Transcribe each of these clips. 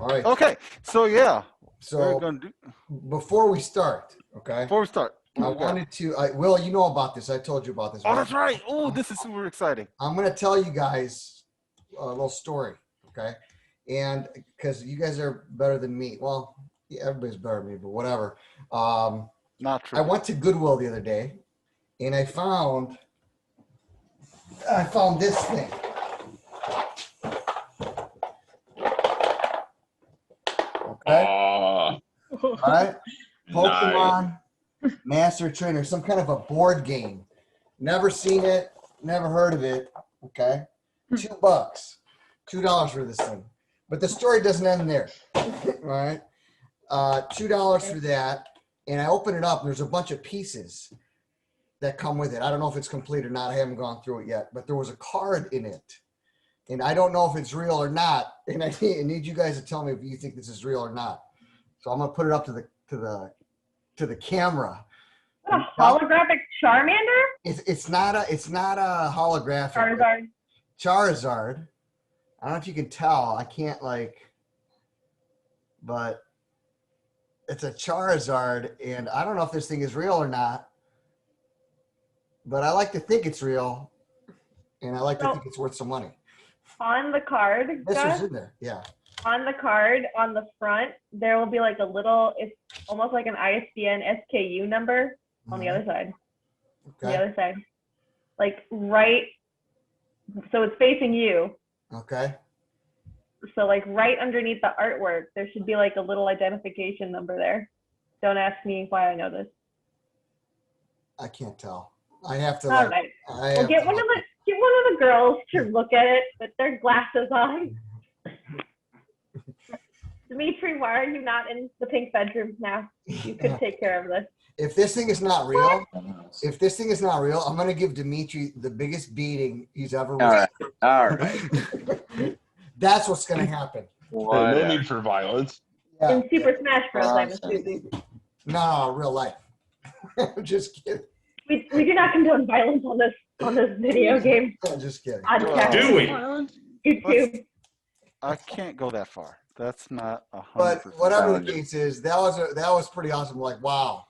All right. Okay. So yeah. So We're gonna do before we start, okay, before we start. I wanted to, Will, you know about this. I told you about this. Oh, that's right. Oh, this is super exciting. I'm going to tell you guys a little story, okay? And because you guys are better than me. Well, yeah, everybody's better than me, but whatever. Not true. I went to Goodwill the other day, and I found this thing. Okay. All right. Pokemon Master Trainer, some kind of a board game. Never seen it, never heard of it. Okay. $2. $2 for this thing. But the story doesn't end there. All right. $2 for that. And I open it up, and there's a bunch of pieces that come with it. I don't know if it's complete or not. I haven't gone through it yet. But there was a card in it. And I don't know if it's real or not. And I need you guys to tell me if you think this is real or not. So I'm gonna put it up to the camera. What, a holographic Charmander? It's not a holographic. Charizard. I don't know if you can tell. I can't but it's a Charizard, and I don't know if this thing is real or not. But I like to think it's real, and I like to think it's worth some money. On the card, this was in there, yeah. On the card, on the front, there will be like a little, it's almost like an ISBN SKU number on the other side. Okay. On the other side. Like right, so it's facing you. Okay. So like right underneath the artwork, there should be like a little identification number there. Don't ask me why I know this. I can't tell. I have to All right. Well, get one of the girls to look at it with their glasses on. Dimitri, why are you not in the pink bedroom now? You could take care of this. If this thing is not real, I'm gonna give Dimitri the biggest beating he's ever received. All right. That's what's gonna happen. No need for violence. Yeah. In Super Smash Bros. I'm assuming. No, real life. I'm just kidding. We do not condone violence on this video game. I'm just kidding. Do we? YouTube. I can't go that far. That's not 100%. But whatever the case is, that was pretty awesome. Like, wow,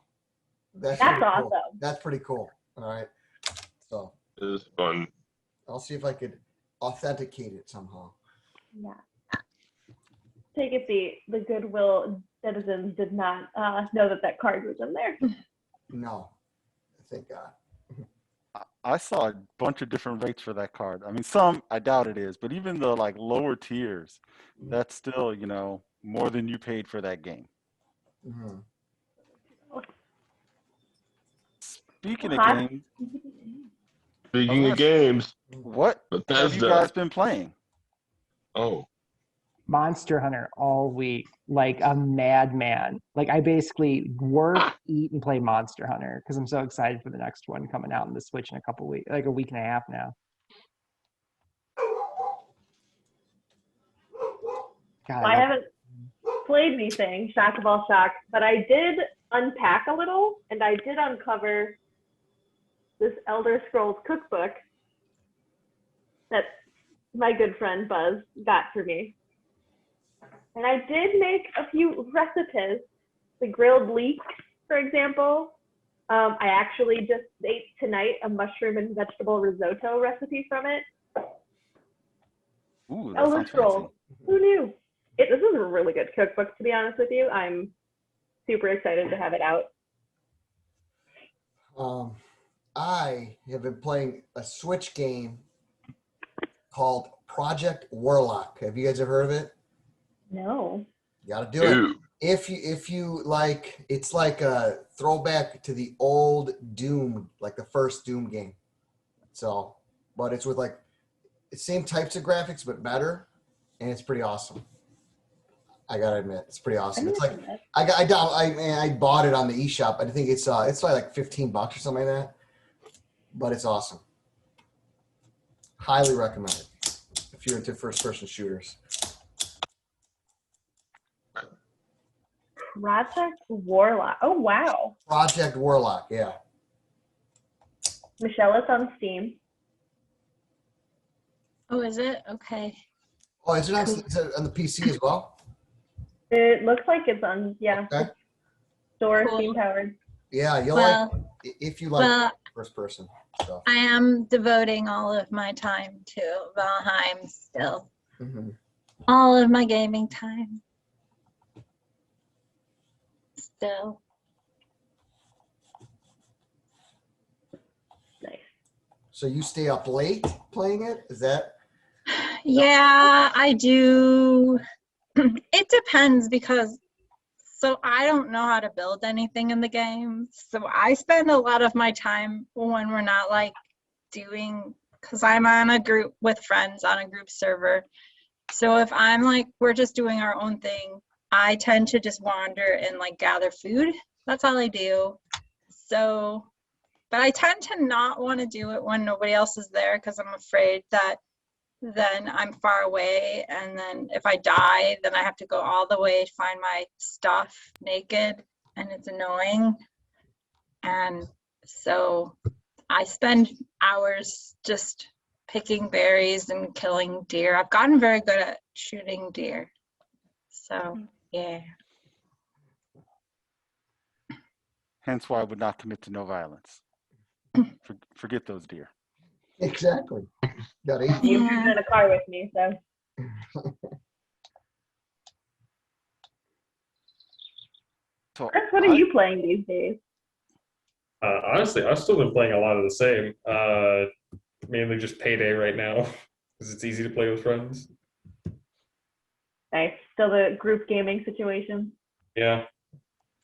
that's awesome. Cool. That's pretty cool. All right, so it was fun. I'll see if I could authenticate it somehow. Yeah. Take it the Goodwill citizens did not know that card was in there. No, thank God. I saw a bunch of different rates for that card. I mean, some I doubt it is, but even the lower tiers, that's still more than you paid for that game. Mm-hmm. Speaking of games, what have you guys been playing? Oh, Monster Hunter all week, like a madman. Like I basically work, eat, and play Monster Hunter because I'm so excited for the next one coming out on the Switch in a couple weeks, like a week and a half now. God, I haven't played anything, shock of all shocks, but I did unpack a little, and I did uncover this Elder Scrolls cookbook that my good friend Buzz got for me. And I did make a few recipes, the grilled leek, for example. I actually just ate tonight a mushroom and vegetable risotto recipe from it. Ooh, Elder Scrolls. Who knew? This is a really good cookbook, to be honest with you. I'm super excited to have it out. I have been playing a Switch game called Project Warlock. Have you guys ever heard of it? No. You gotta do it. If you like, it's like a throwback to the old Doom, like the first Doom game. So, but it's with like the same types of graphics but better, and it's pretty awesome. I gotta admit, it's pretty awesome. It's like I bought it on the eShop. I think it's like $15 or something like that, but it's awesome. Highly recommend it if you're into first-person shooters. Project Warlock. Oh, wow. Project Warlock, yeah. Michelle, it's on Steam. Oh, is it? Okay. Oh, is it on the PC as well? It looks like it's on, yeah, Okay. store Cool. Steam powered. Yeah, you'll Well, like if you like well, first person stuff. I am devoting all of my time to Valheim still. Mhm. All of my gaming time. Still. Nice. So you stay up late playing it? Is that Yeah, I do. It depends because so I don't know how to build anything in the game. So I spend a lot of my time when we're not like doing, because I'm on a group with friends on a group server. So if I'm like, we're just doing our own thing, I tend to just wander and like gather food. That's all I do. So, but I tend to not want to do it when nobody else is there because I'm afraid that then I'm far away, and then if I die, then I have to go all the way to find my stuff naked, and it's annoying. And so I spend hours just picking berries and killing deer. I've gotten very good at shooting deer. So, yeah. Hence why I would not commit to no violence. Forget those deer. exactly? Got 8 You've Yeah. driven in a car with me, so. So Chris, what are you playing these days? Honestly, I've still been playing a lot of the same. Mainly just Payday right now because it's easy to play with friends. Nice. Still the group gaming situation. Yeah,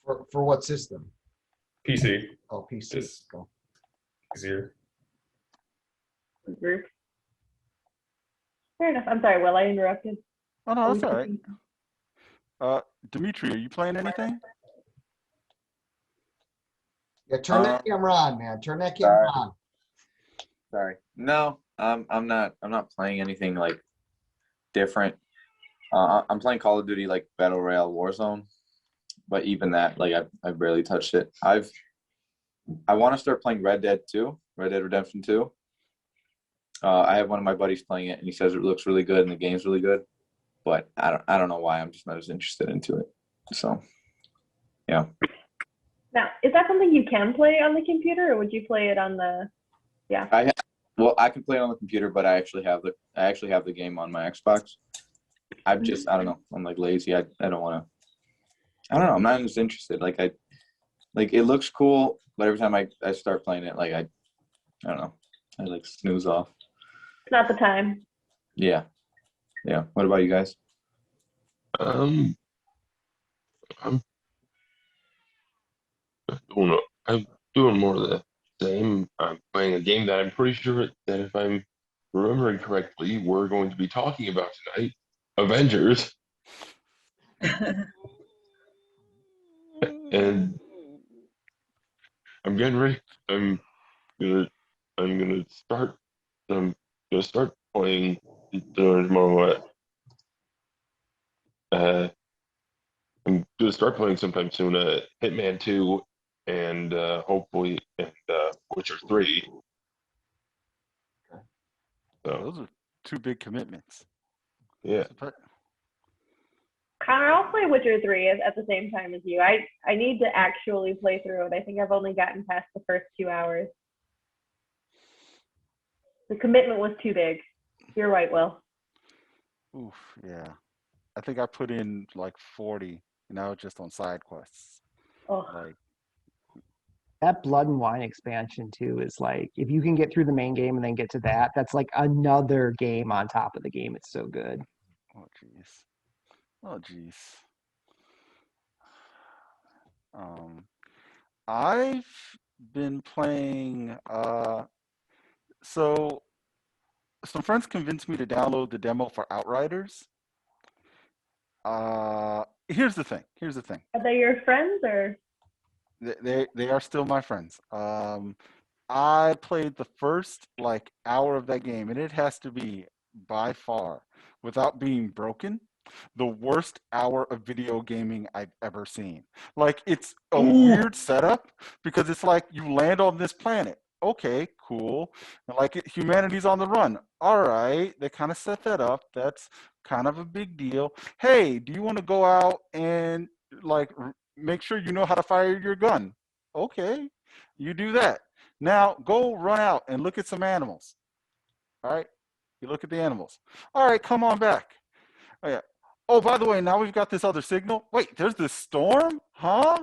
For what system? PC Oh, PC. Just- Cool. easier. Group. Fair enough. I'm sorry, Will, I interrupted. Oh no, that's all right. Dimitri, are you playing anything? Yeah, turn that camera on, man. Turn that camera on. Sorry. No, I'm not playing anything like different. I'm playing Call of Duty like Battle Royale Warzone, but even that, like I've barely touched it. I want to start playing Red Dead Redemption 2. I have one of my buddies playing it, and he says it looks really good and the game's really good, but I don't know why. I'm just not as interested into it. So, yeah. Now, is that something you can play on the computer, or would you play it on the? Yeah. I can play it on the computer, but I actually have the game on my Xbox. I don't know. I'm like lazy. I don't want to. I don't know. I'm not as interested. Like it looks cool, but every time I start playing it, like I don't know. I like snooze off. It's not the time. Yeah. What about you guys? I'm I'm doing more of the same. I'm playing a game that I'm pretty sure that if I'm remembering correctly, we're going to be talking about tonight. Avengers. And I'm getting ready. Gonna I'm gonna start I'm gonna start playing tomorrow. I'm gonna start playing sometime soon. Hitman 2 and hopefully Witcher 3. So Those are two big commitments. yeah. Connor, I'll play Witcher 3 at the same time as you. I need to actually play through it. I think I've only gotten past the first 2 hours. The commitment was too big. You're right, Will. Oof, yeah. I think I put in like 40, and I was just on side quests. Oh, Like, That Blood and Wine expansion too is like, if you can get through the main game and then get to that, that's like another game on top of the game. It's so good. oh jeez. Oh jeez. I've been playing. So some friends convinced me to download the demo for Outriders. Here's the thing. are they your friends or? They are still my friends. I played the first like hour of that game, and it has to be by far, without being broken, the worst hour of video gaming I've ever seen. Like, it's a weird setup because it's like you land on this planet. okay, cool. Like humanity's on the run. All right, they kind of set that up. That's kind of a big deal. Hey, do you want to go out and like make sure you know how to fire your gun? Okay, you do that. Now go run out and look at some animals. All right, you look at the animals. All right, come on back. Oh yeah. Oh, by the way, now we've got this other signal. Wait, there's this storm, huh?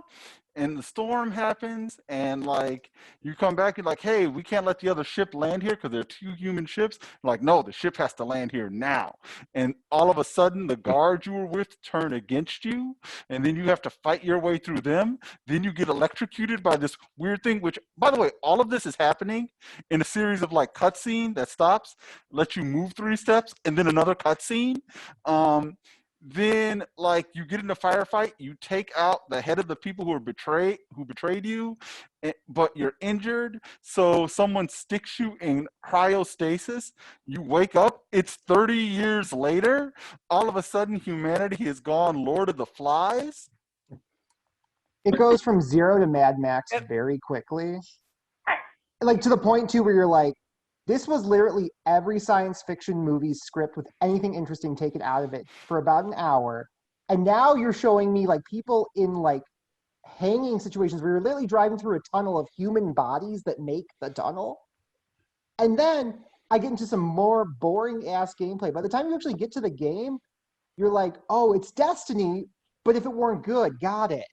And the storm happens, and like you come back, you're like, hey, we can't let the other ship land here because there are 2 human ships. Like, no, the ship has to land here now. And all of a sudden, the guards you were with turn against you, and then you have to fight your way through them. Then you get electrocuted by this weird thing, which, by the way, all of this is happening in a series of like cutscene that stops, lets you move 3 steps, and then another cutscene. Then like you get in a firefight, you take out the head of the people who betrayed you, but you're injured, so someone sticks you in cryostasis. You wake up, it's 30 years later. All of a sudden humanity has gone Lord of the Flies. It goes from 0 to Mad Max very quickly. Like to the point too where you're like, this was literally every science fiction movie script with anything interesting taken out of it for about an hour. And now you're showing me like people in like hanging situations where you're literally driving through a tunnel of human bodies that make the tunnel. And then I get into some more boring ass gameplay. By the time you actually get to the game, you're like, oh, it's Destiny, but if it weren't good, got it.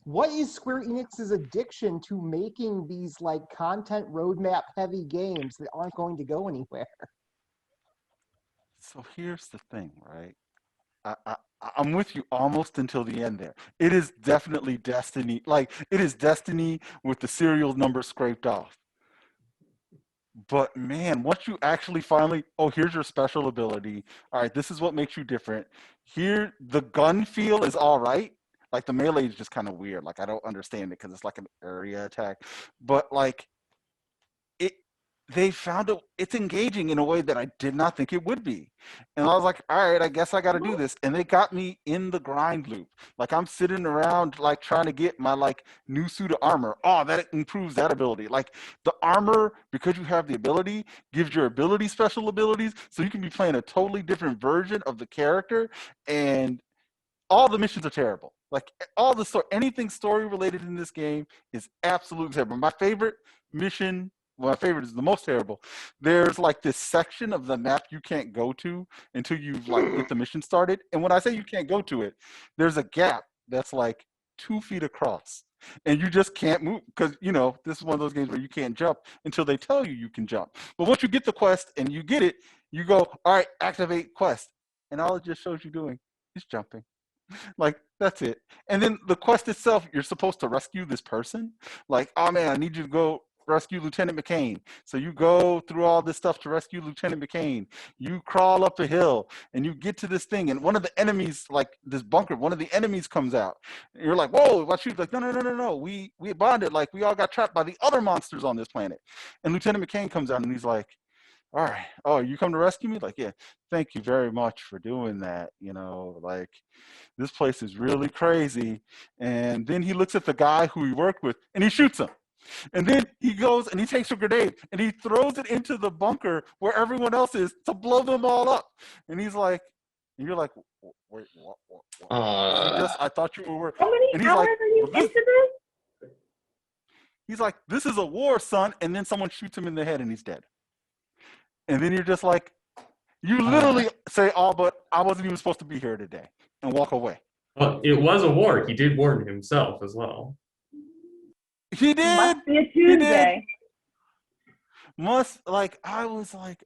What is Square Enix's addiction to making these like content roadmap heavy games that aren't going to go anywhere? So here's the thing, right? I'm with you almost until the end there. It is definitely Destiny. Like, it is Destiny with the serial number scraped off. But man, once you actually finally, oh, here's your special ability. All right, this is what makes you different. Here, the gun feel is all right. Like the melee is just kind of weird. Like I don't understand it because it's like an area attack. But like they found it's engaging in a way that I did not think it would be. And I was like, all right, I guess I got to do this. And they got me in the grind loop. Like I'm sitting around like trying to get my like new suit of armor. Oh, that improves that ability. Like the armor, because you have the ability, gives your ability special abilities. So you can be playing a totally different version of the character. And all the missions are terrible. Like all the story, anything story related in this game is absolutely terrible. My favorite mission, well, my favorite is the most terrible. There's like this section of the map you can't go to until you've like get the mission started. And when I say you can't go to it, there's a gap that's like 2 feet across. And you just can't move because, you know, this is one of those games where you can't jump until they tell you you can jump. But once you get the quest and you get it, you go, all right, activate quest. And all it just shows you doing is jumping. Like, that's it. And then the quest itself, you're supposed to rescue this person. Like, oh man, I need you to go rescue Lieutenant McCain. So you go through all this stuff to rescue Lieutenant McCain. You crawl up a hill and you get to this thing. And one of the enemies, like this bunker, one of the enemies comes out. And you're like, whoa, watch you. Like, no. We bonded. Like, we all got trapped by the other monsters on this planet. And Lieutenant McCain comes out and he's like, all right, oh, you come to rescue me? Like, yeah, thank you very much for doing that. You know, like, this place is really crazy. And then he looks at the guy who he worked with and he shoots him. And then he goes and he takes a grenade and he throws it into the bunker where everyone else is to blow them all up. And he's like, and you're like, wait, what? I thought you were. How many and he's hours like, are you into this? He's like, this is a war, son. And then someone shoots him in the head and he's dead. And then you're just like, you literally say, oh, but I wasn't even supposed to be here today, and walk away. Well, it was a war. He did warn himself as well. He did. Must be a Tuesday. I was like,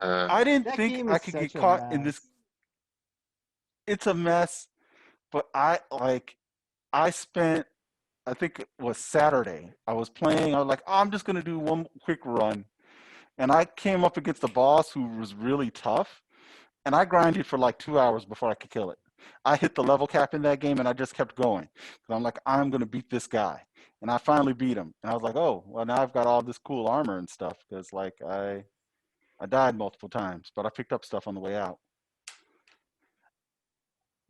I didn't think I could get caught in this. It's a mess, but I spent, I think it was Saturday. I was playing. I was like, oh, I'm just going to do one quick run. And I came up against a boss who was really tough, and I grinded for like 2 hours before I could kill it. I hit the level cap in that game, and I just kept going. So I'm like, I'm going to beat this guy. And I finally beat him. And I was like, oh, well, now I've got all this cool armor and stuff, because like I died multiple times, but I picked up stuff on the way out.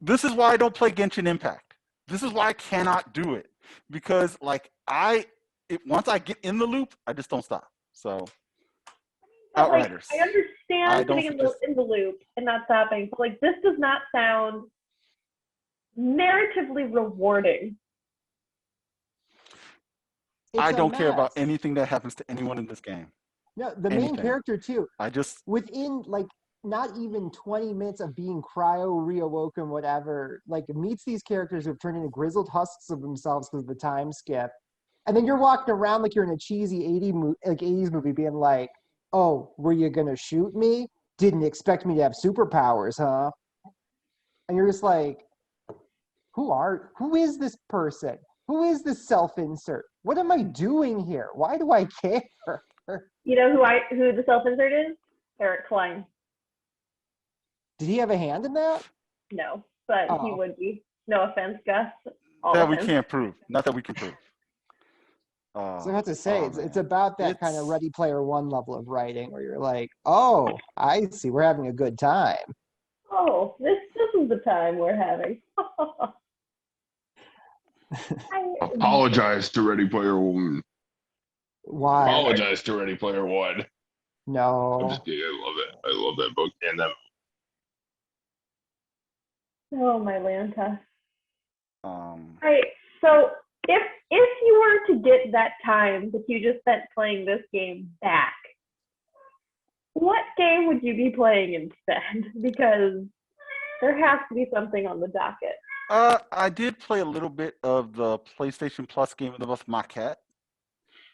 This is why I don't play Genshin Impact. This is why I cannot do it, because like once I get in the loop, I just don't stop. So, But, like, Outriders. I understand I don't getting suggest- in the loop and not stopping, but like this does not sound narratively rewarding. It's I a don't care about mess. anything that happens to anyone in this game. No, the main anything. character too. I just Within like not even 20 minutes of being cryo reawoken, whatever, like meets these characters who have turned into grizzled husks of themselves because of the time skip. And then you're walking around like you're in a cheesy 80s movie being like, oh, were you gonna shoot me? Didn't expect me to have superpowers, huh? And you're just like, who is this person? Who is this self-insert? What am I doing here? Why do I care? You know who the self-insert is? Eric Klein. Did he have a hand in that? No, but he Oh. would be. No offense, Gus. All that we offense. can't prove. Not that we can prove. So I have to say, it's man. about that kind of It's- Ready Player One level of writing where you're like, oh, I see, we're having a good time. Oh, this is the time we're having. Apologize to Ready Player One. Why? Apologize to Ready Player One. I'm No. just kidding. I love it. I love that book and that. Oh, my Lanta. Um, All right, so if you were to get that time that you just spent playing this game back, what game would you be playing instead? Because there has to be something on the docket. I did play a little bit of the PlayStation Plus game of the month, Maquette,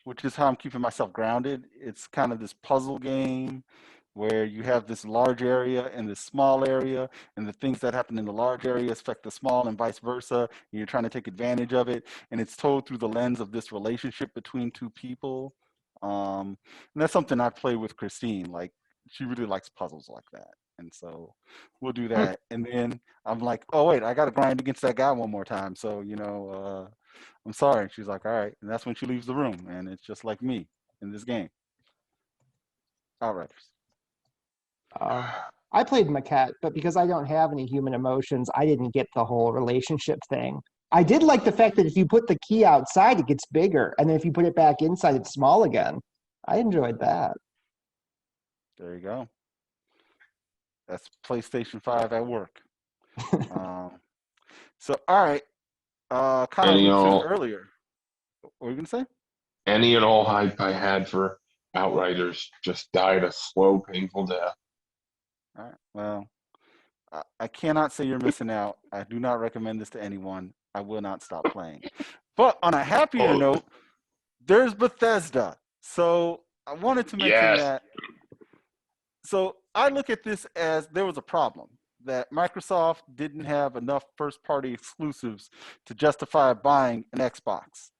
which is how I'm keeping myself grounded. It's kind of this puzzle game where you have this large area and this small area, and the things that happen in the large area affect the small and vice versa. And you're trying to take advantage of it, and it's told through the lens of this relationship between two people. And that's something I play with Christine. Like, she really likes puzzles like that. And so we'll do that. And then I'm like, oh, wait, I got to grind against that guy one more time. So, I'm sorry. And she's like, all right. And that's when she leaves the room. And it's just like me in this game. Outriders. I played Maquette, but because I don't have any human emotions, I didn't get the whole relationship thing. I did like the fact that if you put the key outside, it gets bigger. And then if you put it back inside, it's small again. I enjoyed that. There you go. That's PlayStation 5 at work. So, all right. Kind of Any alluded to all- it earlier. What were you going to say? Any and all hype I had for Outriders just died a slow, painful death. All right. Well, I cannot say you're missing out. I do not recommend this to anyone. I will not stop playing. But on a happier note, there's Bethesda. So I wanted to mention Yes. that. So I look at this as there was a problem that Microsoft didn't have enough first-party exclusives to justify buying an Xbox.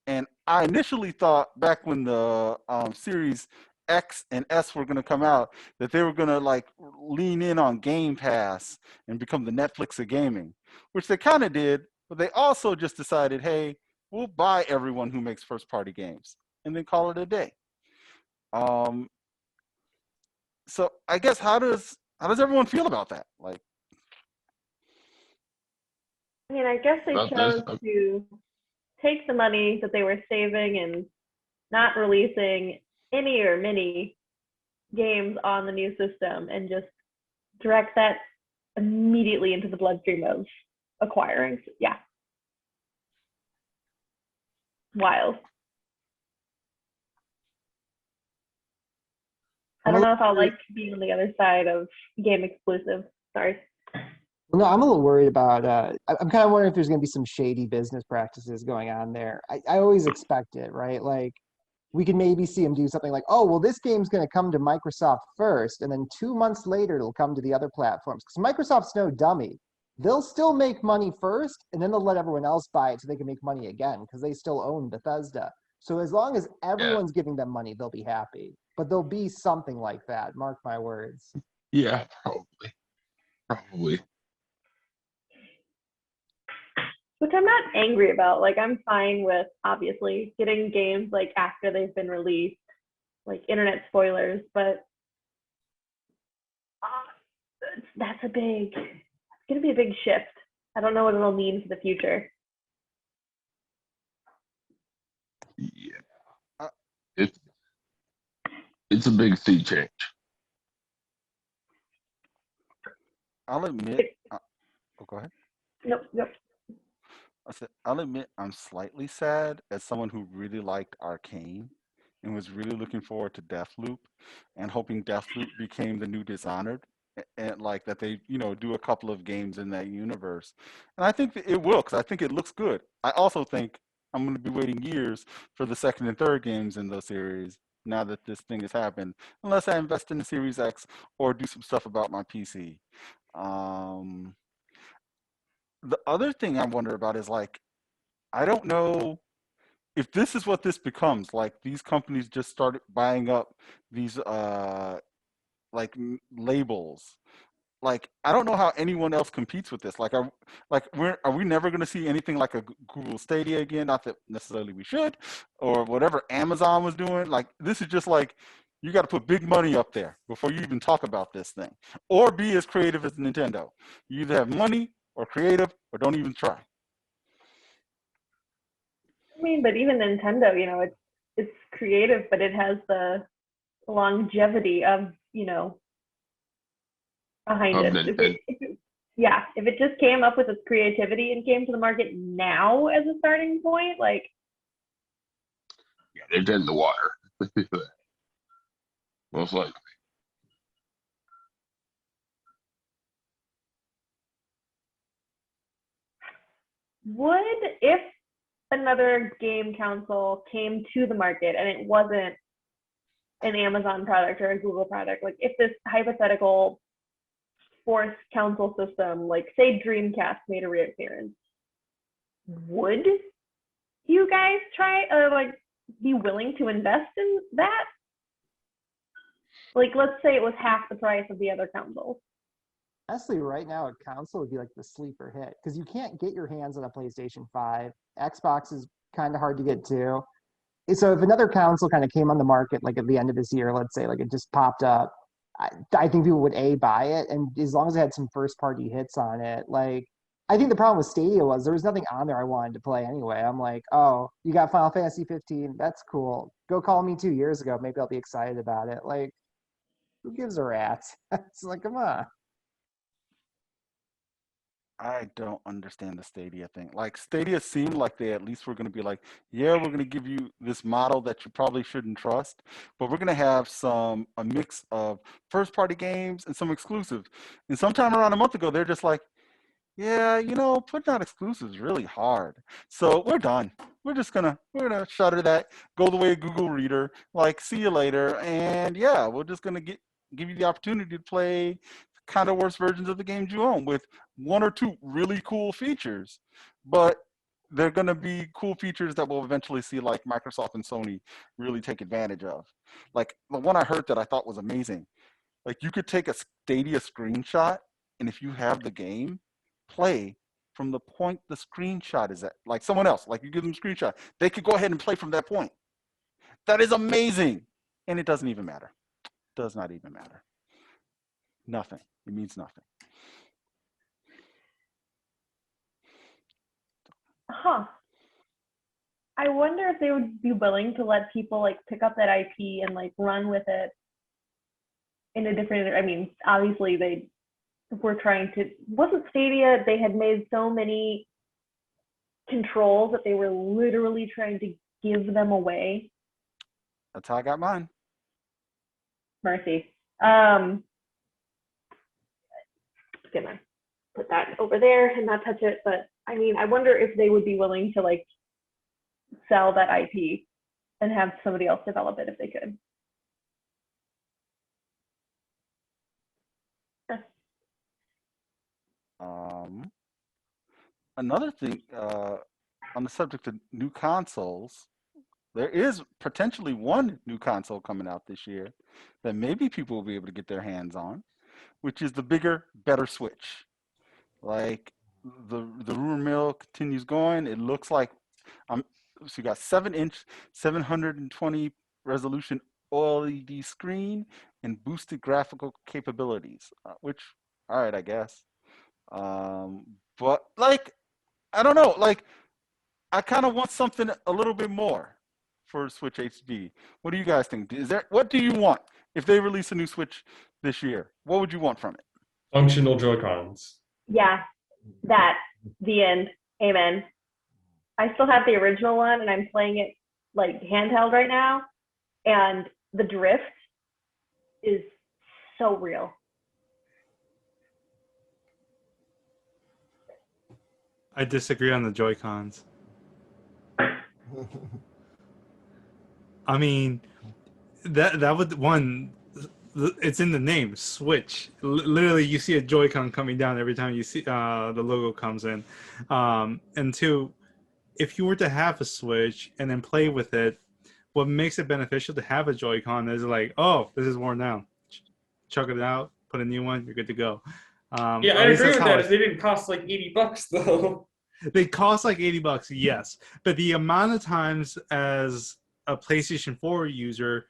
And I initially thought back when the Series X and S were going to come out that they were going to like lean in on Game Pass and become the Netflix of gaming, which they kind of did, but they also just decided, hey, we'll buy everyone who makes first-party games and then call it a day. So I guess how does everyone feel about that? Like, I mean, I guess they About chose this, to take the money that they were saving and not releasing any or many games on the new system and just direct that immediately into the bloodstream of acquiring. Yeah. Wild. I don't know if I'll like being on the other side of game exclusive. Sorry. No, I'm a little worried about, I'm kind of wondering if there's going to be some shady business practices going on there. I always expect it, right? Like, we can maybe see them do something like, oh, well, this game's going to come to Microsoft first, and then 2 months later, it'll come to the other platforms. Because Microsoft's no dummy. They'll still make money first, and then they'll let everyone else buy it so they can make money again, because they still own Bethesda. So as long as everyone's giving them money, they'll be happy. But there'll be something like that, mark my words. Yeah, probably. Which I'm not angry about. Like, I'm fine with, obviously, getting games, like, after they've been released, like, internet spoilers, but that's going to be a big shift. I don't know what it'll mean for the future. Yeah. It's a big sea change. I'll admit. Oh, go ahead. Nope. I'll admit I'm slightly sad as someone who really liked Arcane and was really looking forward to Deathloop and hoping Deathloop became the new Dishonored and like that they, do a couple of games in that universe. And I think that it will because I think it looks good. I also think I'm going to be waiting years for the second and third games in the series now that this thing has happened, unless I invest in the Series X or do some stuff about my PC. Um, the other thing I wonder about is like, I don't know if this is what this becomes. Like these companies just started buying up these labels. Like I don't know how anyone else competes with this. Are we never going to see anything like a Google Stadia again? Not that necessarily we should, or whatever Amazon was doing. Like this is just like you got to put big money up there before you even talk about this thing, or be as creative as Nintendo. You either have money or creative, or don't even try. I mean, but even Nintendo, it's creative, but it has the longevity of, behind Of it. Nintendo. If it just came up with its creativity and came to the market now as a starting point, like, Yeah, they're dead in the water. Most likely. if another game console came to the market and it wasn't an Amazon product or a Google product, like if this hypothetical fourth console system, like say Dreamcast made a reappearance, would you guys try be willing to invest in that? Like, let's say it was half the price of the other consoles. Honestly, right now a console would be like the sleeper hit because you can't get your hands on a PlayStation 5. Xbox is kind of hard to get to. So if another console kind of came on the market like at the end of this year, let's say like it just popped up, I think people would buy it, and as long as it had some first party hits on it, like I think the problem with Stadia was there was nothing on there I wanted to play anyway. I'm like, oh, you got Final Fantasy 15, that's cool. Go call me 2 years ago, maybe I'll be excited about it. Like, who gives a rat? It's like, come on. I don't understand the Stadia thing. Like Stadia seemed like they at least were going to be like, yeah, we're going to give you this model that you probably shouldn't trust, but we're going to have a mix of first party games and some exclusives. And sometime around a month ago, they're just like, yeah, putting out exclusives is really hard. So we're done. We're gonna shutter that, go the way of Google Reader, like see you later. And yeah, we're just gonna give you the opportunity to play kind of worse versions of the games you own with one or two really cool features. But they're gonna be cool features that we'll eventually see like Microsoft and Sony really take advantage of. Like the one I heard that I thought was amazing. Like you could take a Stadia screenshot, and if you have the game, play from the point the screenshot is at. Like someone else, like you give them a screenshot, they could go ahead and play from that point. That is amazing. And it doesn't even matter. Does not even matter. Nothing. It means nothing. I wonder if they would be willing to let people like pick up that IP and like run with it in a different, I mean, obviously they were trying to, wasn't Stadia, they had made so many controls that they were literally trying to give them away. That's how I got mine. Mercy. Gonna put that over there and not touch it, but I mean, I wonder if they would be willing to like sell that IP and have somebody else develop it if they could. Another thing on the subject of new consoles, there is potentially one new console coming out this year that maybe people will be able to get their hands on, which is the bigger, better Switch. Like the rumor mill continues going. It looks like so you got 7-inch, 720 resolution OLED screen and boosted graphical capabilities, which, all right, I guess. But like, I don't know, like I kind of want something a little bit more for Switch HD. What do you guys think? What do you want if they release a new Switch this year? What would you want from it? Functional Joy-Cons. Yeah, that. The end. Amen. I still have the original one, and I'm playing it like handheld right now, and the drift is so real. I disagree on the Joy-Cons. I mean, that would one. It's in the name, Switch. Literally, you see a Joy-Con coming down every time you see the logo comes in. And two, if you were to have a Switch and then play with it, what makes it beneficial to have a Joy-Con is like, oh, this is worn down. Chuck it out, put a new one, you're good to go. Yeah, I agree with that. They didn't cost like $80 though. They cost like $80, yes. But the amount of times as a PlayStation 4 user,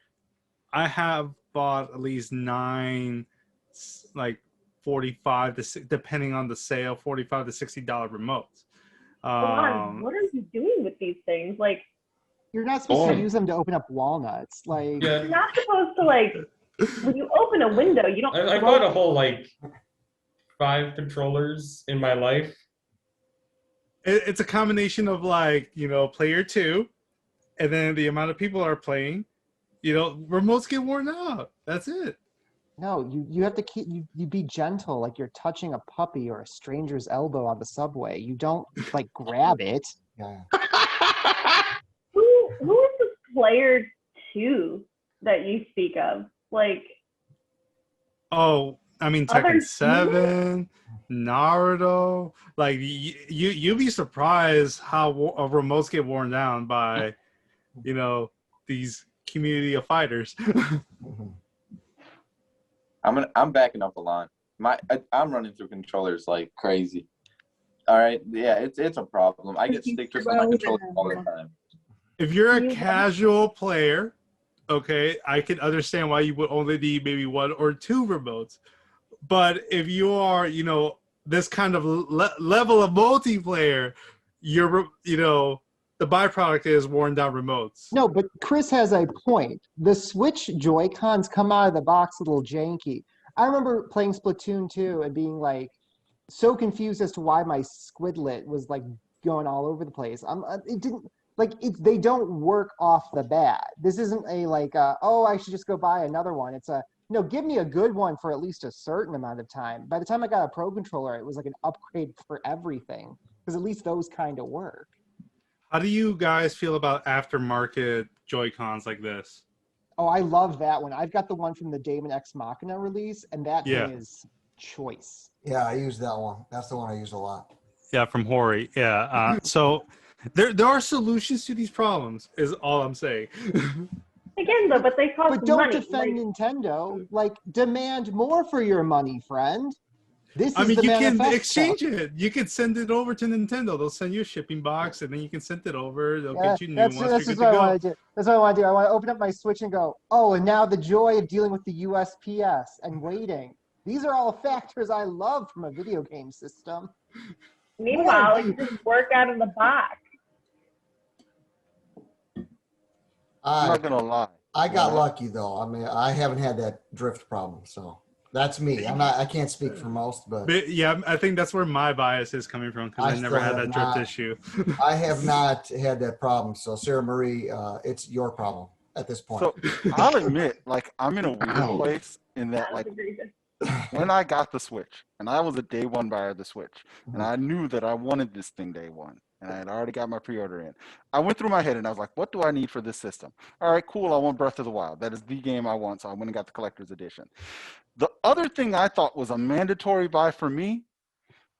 I have bought at least 9, like 45 to, depending on the sale, $45 to $60 remotes. What are you doing with these things? Like, You're not supposed to use them to open up walnuts. Like, Yeah. you're not supposed to, like, when you open a window, you don't. I bought a whole like 5 controllers in my life. It's a combination of like, player 2, and then the amount of people are playing. Remotes get worn out. That's it. no, you have to keep you be gentle, like you're touching a puppy or a stranger's elbow on the subway. You don't like grab it. Yeah. Who is the player 2 that you speak of? Like, Oh, I mean, Other Tekken 7, Naruto. Like, you'd be surprised how remotes get worn down by, these community of fighters. I'm backing up a lot. I'm running through controllers like crazy. All right, yeah, it's a problem. I get stick tricks on my controller all the time. If you're a casual player, okay, I can understand why you would only need maybe 1 or 2 remotes. But if you are, this kind of level of multiplayer, the byproduct is worn down remotes. No, but Chris has a point. The Switch Joy-Cons come out of the box a little janky. I remember playing Splatoon 2 and being like so confused as to why my squidlet was like going all over the place. It didn't like it. They don't work off the bat. This isn't a like oh, I should just go buy another one. It's a no, give me a good one for at least a certain amount of time. By the time I got a Pro controller, it was like an upgrade for everything because at least those kind of work. How do you guys feel about aftermarket Joy-Cons like this? Oh, I love that one. I've got the one from the Daemon X Machina release, and that thing is choice. Yeah, I use that one. That's the one I use a lot. Yeah, from Hori. Yeah. So there are solutions to these problems, is all I'm saying. again, though, but they cost But don't money. defend Nintendo. Like, demand more for your money, friend. This is I mean, the you can manifesto. exchange it. You can send it over to Nintendo. They'll send you a shipping box, and then you can send it over. They'll get you new ones. That's just what I want to do. That's what I want to do. I want to open up my Switch and go, oh, and now the joy of dealing with the USPS and waiting. These are all factors I love from a video game system. Meanwhile, it just work out of the box. I'm not gonna lie. I got lucky though. I mean, I haven't had that drift problem, so that's me. I can't speak for most, but yeah, I think that's where my bias is coming from because I never had that drift issue. I have not had that problem. So, Sarah Marie, it's your problem at this point. So I'll admit, like, I'm in a weird place in that, like, when I got the Switch, and I was a day one buyer of the Switch, and I knew that I wanted this thing day one, and I had already got my pre-order in. I went through my head and I was like, what do I need for this system? All right, cool, I want Breath of the Wild. That is the game I want, so I went and got the collector's edition. The other thing I thought was a mandatory buy for me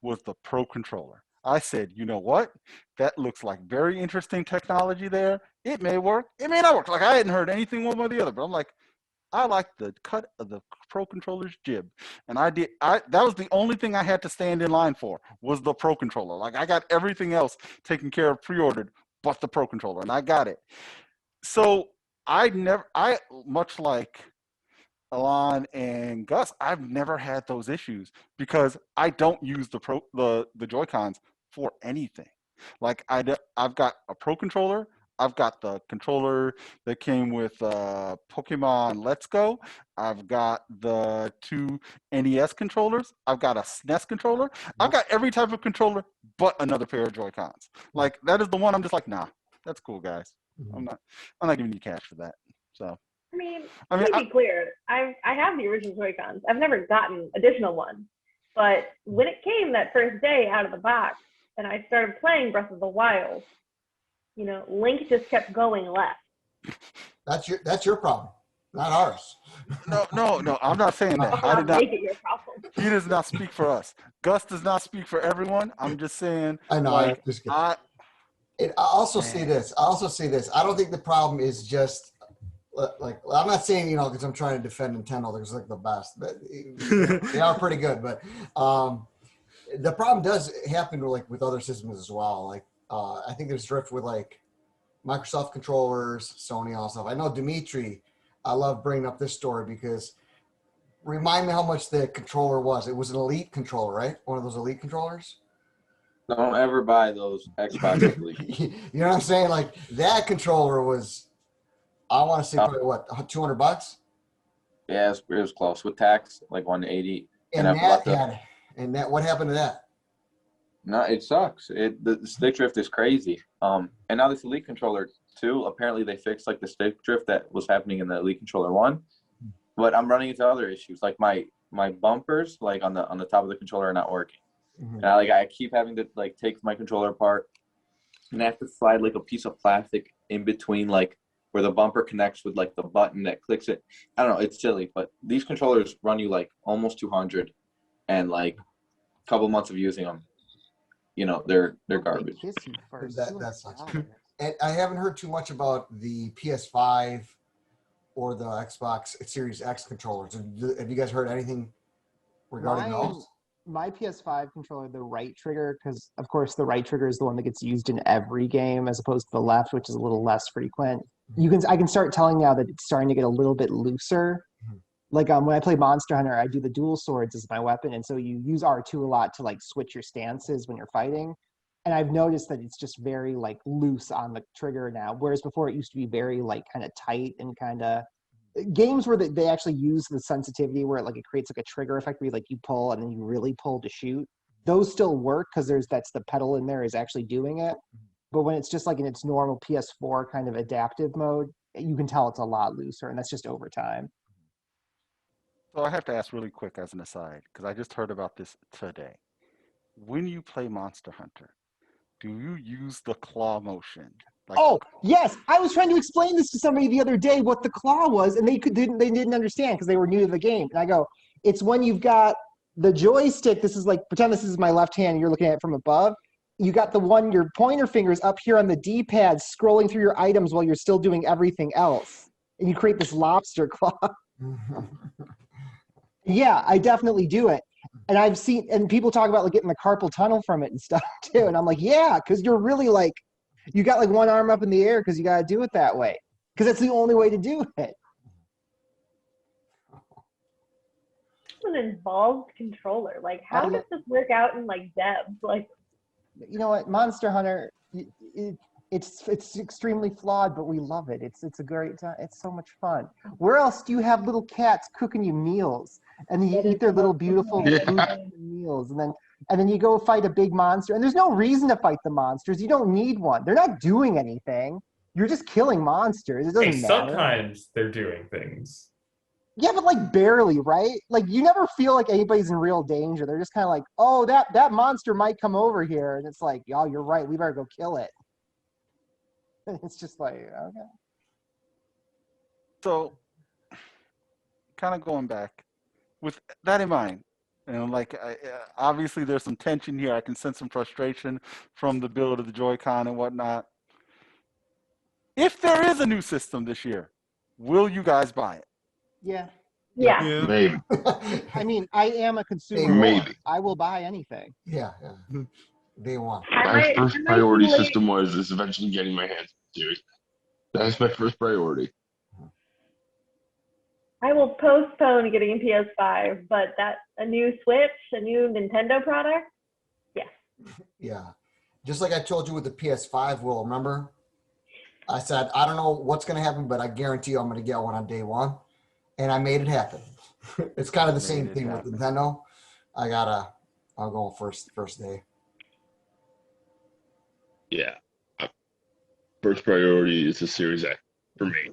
was the Pro Controller. I said, you know what? That looks like very interesting technology there. It may work, it may not work. Like, I hadn't heard anything one way or the other, but I'm like, I like the cut of the Pro Controller's jib. And that was the only thing I had to stand in line for, was the Pro Controller. Like, I got everything else taken care of, pre-ordered, but the Pro Controller, and I got it. So much like Alon and Gus, I've never had those issues because I don't use the Joy-Cons for anything. Like, I've got a Pro Controller, I've got the controller that came with Pokemon Let's Go. I've got the 2 NES controllers. I've got a SNES controller. I've got every type of controller but another pair of Joy-Cons. Like, that is the one I'm just like, nah, that's cool, guys. I'm not giving you cash for that. So I mean, I mean, to be clear, I have the original Joy-Cons. I've never gotten additional ones. But when it came that first day out of the box and I started playing Breath of the Wild, you know, Link just kept going left. That's your problem, not ours. No, I'm not saying that. I I'll did not. make it your problem. He does not speak for us. Gus does not speak for everyone. I'm just saying. I know. Like, I also say this. I don't think the problem is just like, I'm not saying, you know, because I'm trying to defend Nintendo, they're like the best, but they are pretty good. But the problem does happen with other systems as well. Like I think there's drift with like Microsoft controllers, Sony, all stuff. I know Dimitri. I love bringing up this story because remind me how much the controller was. It was an Elite controller, right? One of those Elite controllers. Don't ever buy those Xbox Elite. You know what I'm saying? Like that controller was, I want to say probably what, $200? Yeah, it was close with tax, like 180. And what happened to that? No, it sucks. The stick drift is crazy. And now this Elite controller too. Apparently they fixed like the stick drift that was happening in the Elite controller 1. But I'm running into other issues, like my bumpers, like on the top of the controller, are not working. And I keep having to like take my controller apart, and I have to slide like a piece of plastic in between, like where the bumper connects with like the button that clicks it. I don't know, it's silly, but these controllers run you like almost 200, and like a couple months of using them, you know, they're garbage. That sucks. And I haven't heard too much about the PS5 or the Xbox Series X controllers. Have you guys heard anything regarding those? My PS5 controller, the right trigger, because of course the right trigger is the one that gets used in every game as opposed to the left, which is a little less frequent. I can start telling now that it's starting to get a little bit looser. Like when I play Monster Hunter, I do the dual swords as my weapon, and so you use R2 a lot to like switch your stances when you're fighting. And I've noticed that it's just very like loose on the trigger now, whereas before it used to be very like kind of tight and kind of games where they actually use the sensitivity where it creates like a trigger effect where you pull and then you really pull to shoot. Those still work because that's the pedal in there is actually doing it. But when it's just like in its normal PS4 kind of adaptive mode, you can tell it's a lot looser, and that's just over time. So I have to ask really quick as an aside, because I just heard about this today. When you play Monster Hunter, do you use the claw motion? Yes, I was trying to explain this to somebody the other day what the claw was, and they didn't understand because they were new to the game. And I go, it's when you've got the joystick. This is like, pretend this is my left hand and you're looking at it from above. You got your pointer fingers up here on the D-pad scrolling through your items while you're still doing everything else. And you create this lobster claw. Yeah, I definitely do it. And I've seen, and people talk about like getting the carpal tunnel from it and stuff too. And I'm like, yeah, because you're really like, you got like one arm up in the air because you got to do it that way. Because that's the only way to do it. It's an involved controller. Like, how does this work out in like devs? Like, you know what, Monster Hunter, it's extremely flawed, but we love it. It's a great time. It's so much fun. Where else do you have little cats cooking you meals, and you eat their little beautiful meals, and then you go fight a big monster, and there's no reason to fight the monsters. You don't need one. They're not doing anything. You're just killing monsters. It doesn't matter. Sometimes they're doing things. Yeah, but like barely, right? Like you never feel like anybody's in real danger. They're just kind of like, oh, that monster might come over here, and it's like, oh, you're right. We better go kill it. And it's just like, okay. So, kind of going back with that in mind, obviously there's some tension here. I can sense some frustration from the build of the Joy-Con and whatnot. If there is a new system this year, will you guys buy it? Yeah. Maybe. I mean, I am a consumer. Maybe. I will buy anything. Yeah. Day one. My first priority system-wise is eventually getting my hands on the series. That's my first priority. I will postpone getting a PS5, but a new Switch, a new Nintendo product, yes. Yeah. Just like I told you with the PS5, Will, remember? I said, I don't know what's going to happen, but I guarantee you I'm going to get one on day one. And I made it happen. It's kind of the same Made it thing happen. with Nintendo. I'll go first day. Yeah. First priority is the Series X for me.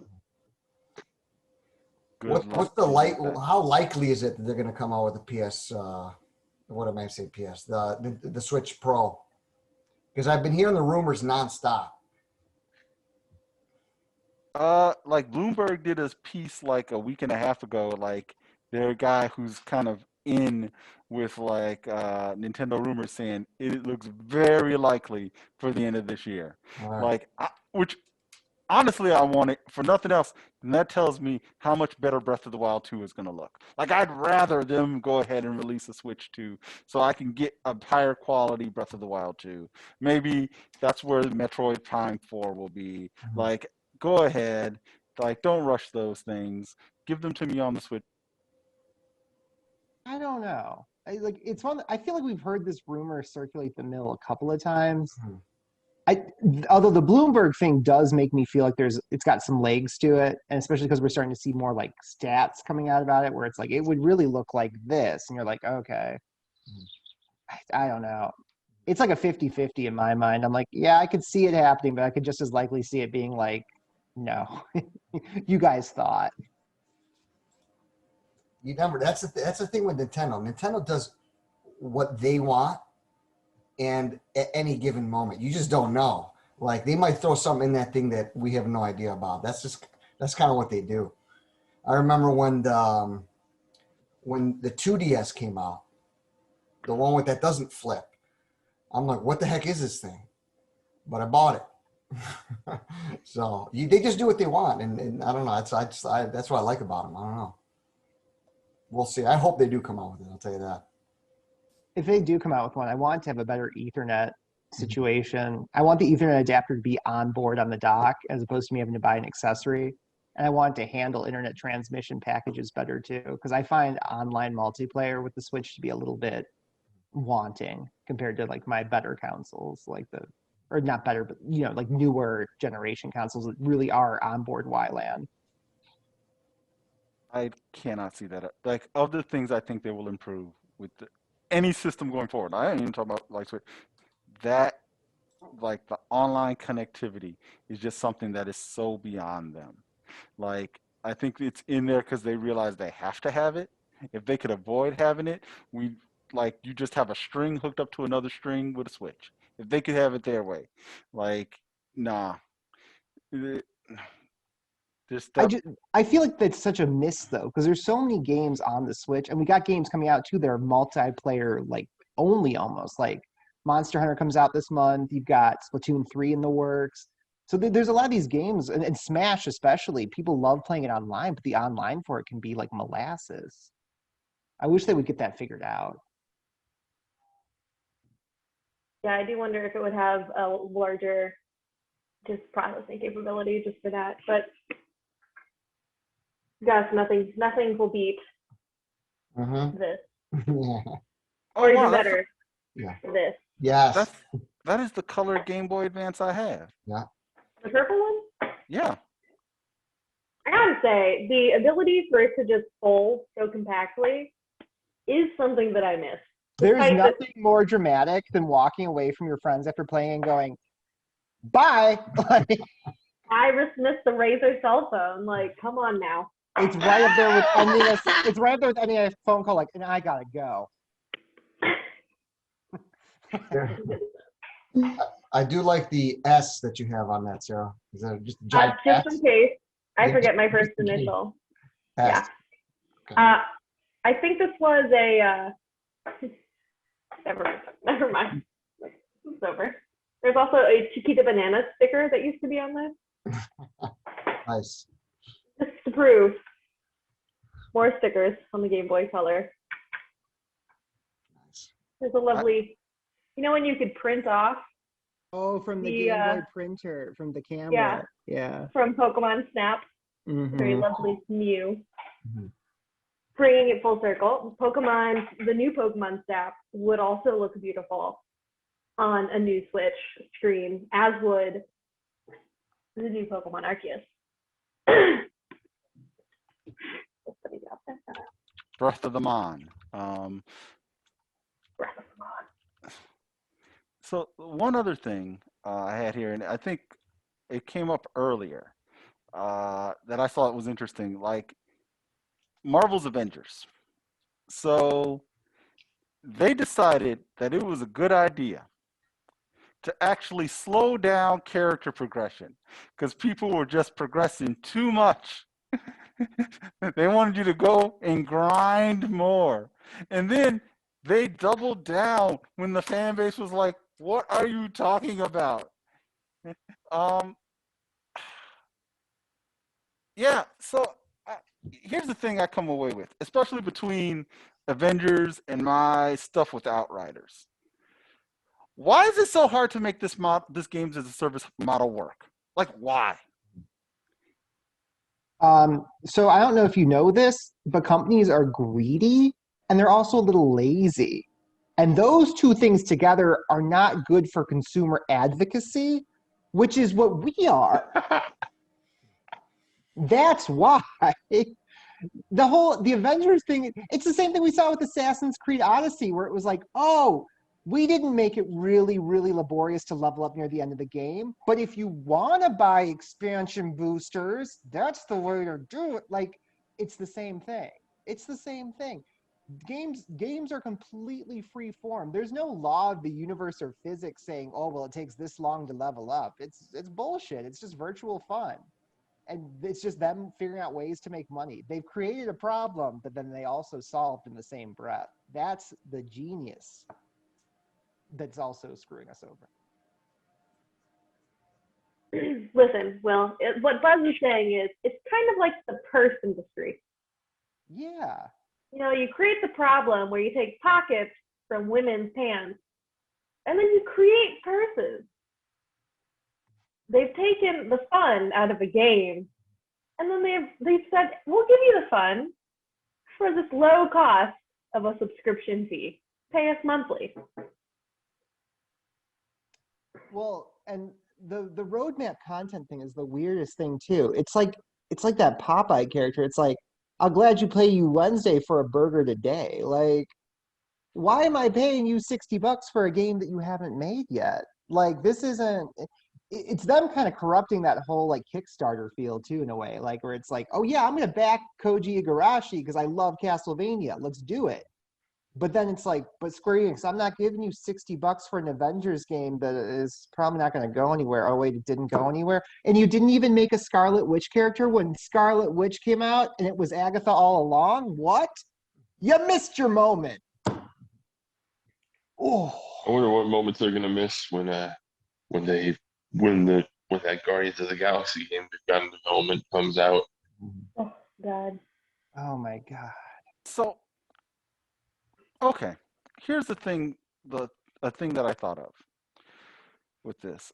Good luck What's the to you light? with that. How likely is it that they're going to come out with a PS? What am I saying? PS the Switch Pro? Because I've been hearing the rumors nonstop. Like Bloomberg did a piece like a week and a half ago. Like they're a guy who's kind of in with like Nintendo rumors saying it looks very likely for the end of this year. All right. Like, which honestly I want it for nothing else. And that tells me how much better Breath of the Wild 2 is going to look. Like I'd rather them go ahead and release a Switch 2 so I can get a higher quality Breath of the Wild 2. Maybe that's where Metroid Prime 4 will be. Like, go ahead. Like, don't rush those things. Give them to me on the Switch. I don't know. It's one. I feel like we've heard this rumor circulate the mill a couple of times. Although the Bloomberg thing does make me feel like it's got some legs to it, and especially because we're starting to see more like stats coming out about it, where it's like it would really look like this, and you're like, okay. I don't know. It's like a 50-50 in my mind. I'm like, yeah, I could see it happening, but I could just as likely see it being like, no, you guys thought. You never. That's the thing with Nintendo. Nintendo does what they want, and at any given moment, you just don't know. Like they might throw something in that thing that we have no idea about. That's kind of what they do. I remember when the 2DS came out, the one that doesn't flip. I'm like, what the heck is this thing? But I bought it. So they just do what they want, and I don't know. That's what I like about them. I don't know. We'll see. I hope they do come out with it. I'll tell you that. If they do come out with one, I want to have a better Ethernet situation. I want the Ethernet adapter to be on board on the dock as opposed to me having to buy an accessory. And I want to handle internet transmission packages better too, because I find online multiplayer with the Switch to be a little bit wanting compared to like my better consoles, or not better, but like newer generation consoles that really are onboard WLAN. I cannot see that. Like, of the things I think they will improve with any system going forward, I ain't even talking about like Switch, that like the online connectivity is just something that is so beyond them. Like, I think it's in there because they realize they have to have it. If they could avoid having it, you just have a string hooked up to another string with a switch. If they could have it their way, like, nah. I feel like that's such a miss though, because there's so many games on the Switch, and we got games coming out too that are multiplayer like only almost. Like Monster Hunter comes out this month. You've got Splatoon 3 in the works. So there's a lot of these games, and Smash especially. People love playing it online, but the online for it can be like molasses. I wish they would get that figured out. Yeah, I do wonder if it would have a larger just processing capability just for that. But gosh, nothing will beat this. Or even better. This. Yes. That is the color Game Boy Advance I have. Yeah. The purple one? Yeah. I gotta say, the ability for it to just fold so compactly is something that I miss. There's nothing more dramatic than walking away from your friends after playing and going, bye. I just missed the Razer cell phone. Like, come on now. It's right up there with ending a phone call. Like, and I gotta go. I do like the S that you have on that, Sarah. Is that just a giant just S? in case I forget my just first in case. initial. S. Yeah. Okay. I think this was a. Never mind. It's over. There's also a Chiquita Banana sticker that used to be on this. Nice. Just to prove. More stickers on the Game Boy Color. Nice. There's a lovely, when you could print off. Oh, from the Game Boy printer, from the camera. Yeah. From Pokemon Snap. Mm-hmm. Very lovely Mew. Mm-hmm. Bringing it full circle, the new Pokemon Snap would also look beautiful on a new Switch screen, as would The new Pokemon Arceus. Breath of the Mon. So one other thing I had here, and I think it came up earlier, that I thought was interesting, like Marvel's Avengers. So they decided that it was a good idea to actually slow down character progression because people were just progressing too much. They wanted you to go and grind more. And then they doubled down when the fan base was like, what are you talking about? Yeah, so here's the thing I come away with, especially between Avengers and my stuff with Outriders. Why is it so hard to make this games as a service model work? Like, why? So I don't know if you know this, but companies are greedy and they're also a little lazy. And those two things together are not good for consumer advocacy, which is what we are. That's why. The Avengers thing, it's the same thing we saw with Assassin's Creed Odyssey, where it was like, oh, we didn't make it really, really laborious to level up near the end of the game. But if you want to buy expansion boosters, that's the way to do it. Like, it's the same thing. It's the same thing. Games are completely free form. There's no law of the universe or physics saying, oh, well, it takes this long to level up. It's bullshit. It's just virtual fun. And it's just them figuring out ways to make money. They've created a problem, but then they also solved in the same breath. That's the genius that's also screwing us over. Listen, Will, what Buzz is saying is it's kind of like the purse industry. Yeah. You know, you create the problem where you take pockets from women's pants and then you create purses. They've taken the fun out of a game and then they've said, we'll give you the fun for this low cost of a subscription fee. Pay us monthly. Well, and the roadmap content thing is the weirdest thing too. It's like that Popeye character. It's like, I'm glad you play you Wednesday for a burger today. Like, why am I paying you $60 for a game that you haven't made yet? Like, this isn't. It's them kind of corrupting that whole like Kickstarter feel too, in a way. Like, where it's like, oh yeah, I'm gonna back Koji Igarashi because I love Castlevania. Let's do it. But then it's like, but Square Enix, I'm not giving you $60 for an Avengers game that is probably not going to go anywhere. Oh, wait, it didn't go anywhere. And you didn't even make a Scarlet Witch character when Scarlet Witch came out and it was Agatha all along? What? You missed your moment. Oh. I wonder what moments they're gonna miss when that Guardians of the Galaxy game we've got in development comes out. Oh, God. Oh, my God. So, okay, here's the thing, a thing that I thought of with this.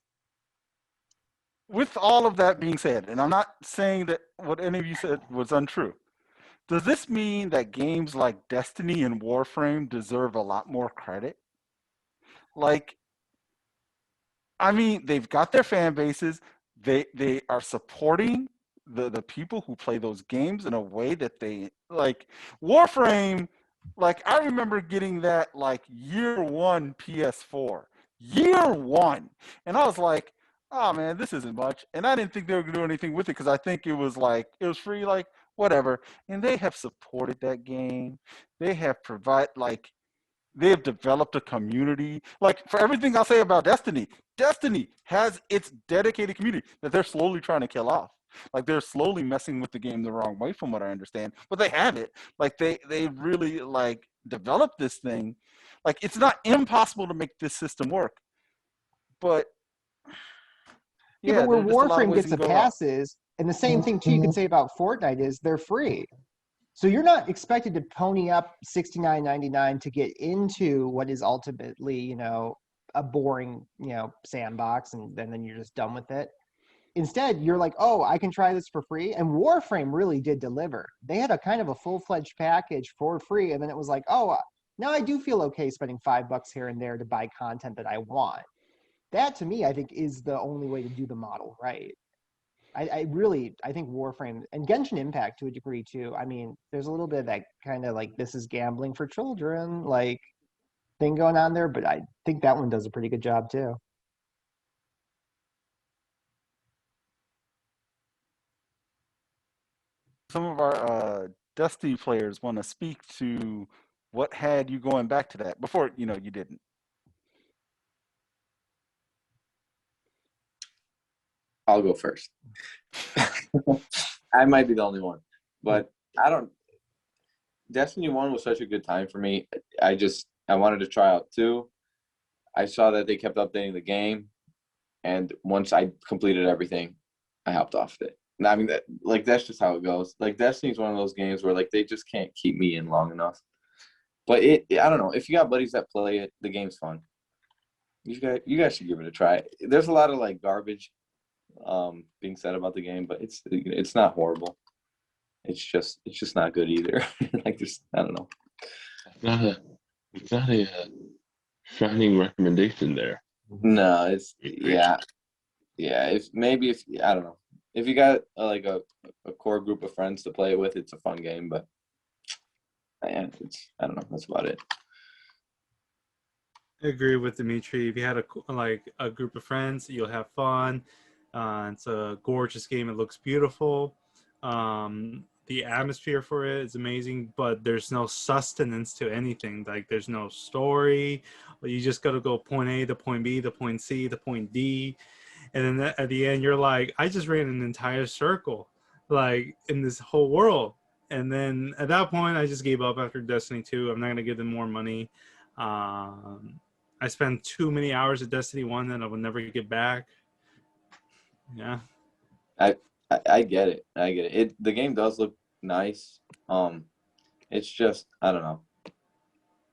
With all of that being said, and I'm not saying that what any of you said was untrue, does this mean that games like Destiny and Warframe deserve a lot more credit? Like, I mean, they've got their fan bases. They are supporting the people who play those games in a way that they like. Warframe, like I remember getting that like year one PS4, year one, and I was like, oh man, this isn't much. And I didn't think they were gonna do anything with it because I think it was free, like whatever. And they have supported that game. They have they have developed a community. Like for everything I'll say about Destiny, Destiny has its dedicated community that they're slowly trying to kill off. Like they're slowly messing with the game the wrong way from what I understand, but they have it. Like they really like developed this thing. Like it's not impossible to make this system work, but Yeah, but where there's just a lot of Warframe ways gets it the can go wrong. passes, and the same thing too you could say about Fortnite is they're free. So you're not expected to pony up $69.99 to get into what is ultimately, you know, a boring, you know, sandbox, and then you're just done with it. Instead, you're like, oh, I can try this for free. And Warframe really did deliver. They had a kind of a full-fledged package for free, and then it was like, oh, now I do feel okay spending $5 here and there to buy content that I want. That, to me, I think is the only way to do the model right. I think Warframe and Genshin Impact to a degree too. I mean, there's a little bit of that kind of like this is gambling for children like thing going on there, but I think that one does a pretty good job too. Some of our Destiny players want to speak to what had you going back to that before, you didn't. I'll go first. I might be the only one, but I don't. Destiny 1 was such a good time for me. I wanted to try out 2. I saw that they kept updating the game, and once I completed everything, I hopped off it. And I mean, that's just how it goes. Like Destiny is one of those games where like they just can't keep me in long enough. But I don't know. If you got buddies that play it, the game's fun. You guys should give it a try. There's a lot of like garbage being said about the game, but it's not horrible. It's just not good either. Like I don't know. It's not a shining recommendation there. No, it's yeah. If I don't know. If you got like a core group of friends to play it with, it's a fun game. But man, I don't know. That's about it. I agree with Dimitri. If you had a group of friends, you'll have fun. It's a gorgeous game. It looks beautiful. The atmosphere for it is amazing, but there's no sustenance to anything. Like there's no story. You just got to go point A to point B to point C to point D. And then at the end, you're like, I just ran an entire circle, like in this whole world. And then at that point, I just gave up after Destiny 2. I'm not going to give them more money. I spent too many hours at Destiny 1 that I would never get back. Yeah. I get it. The game does look nice. It's just I don't know.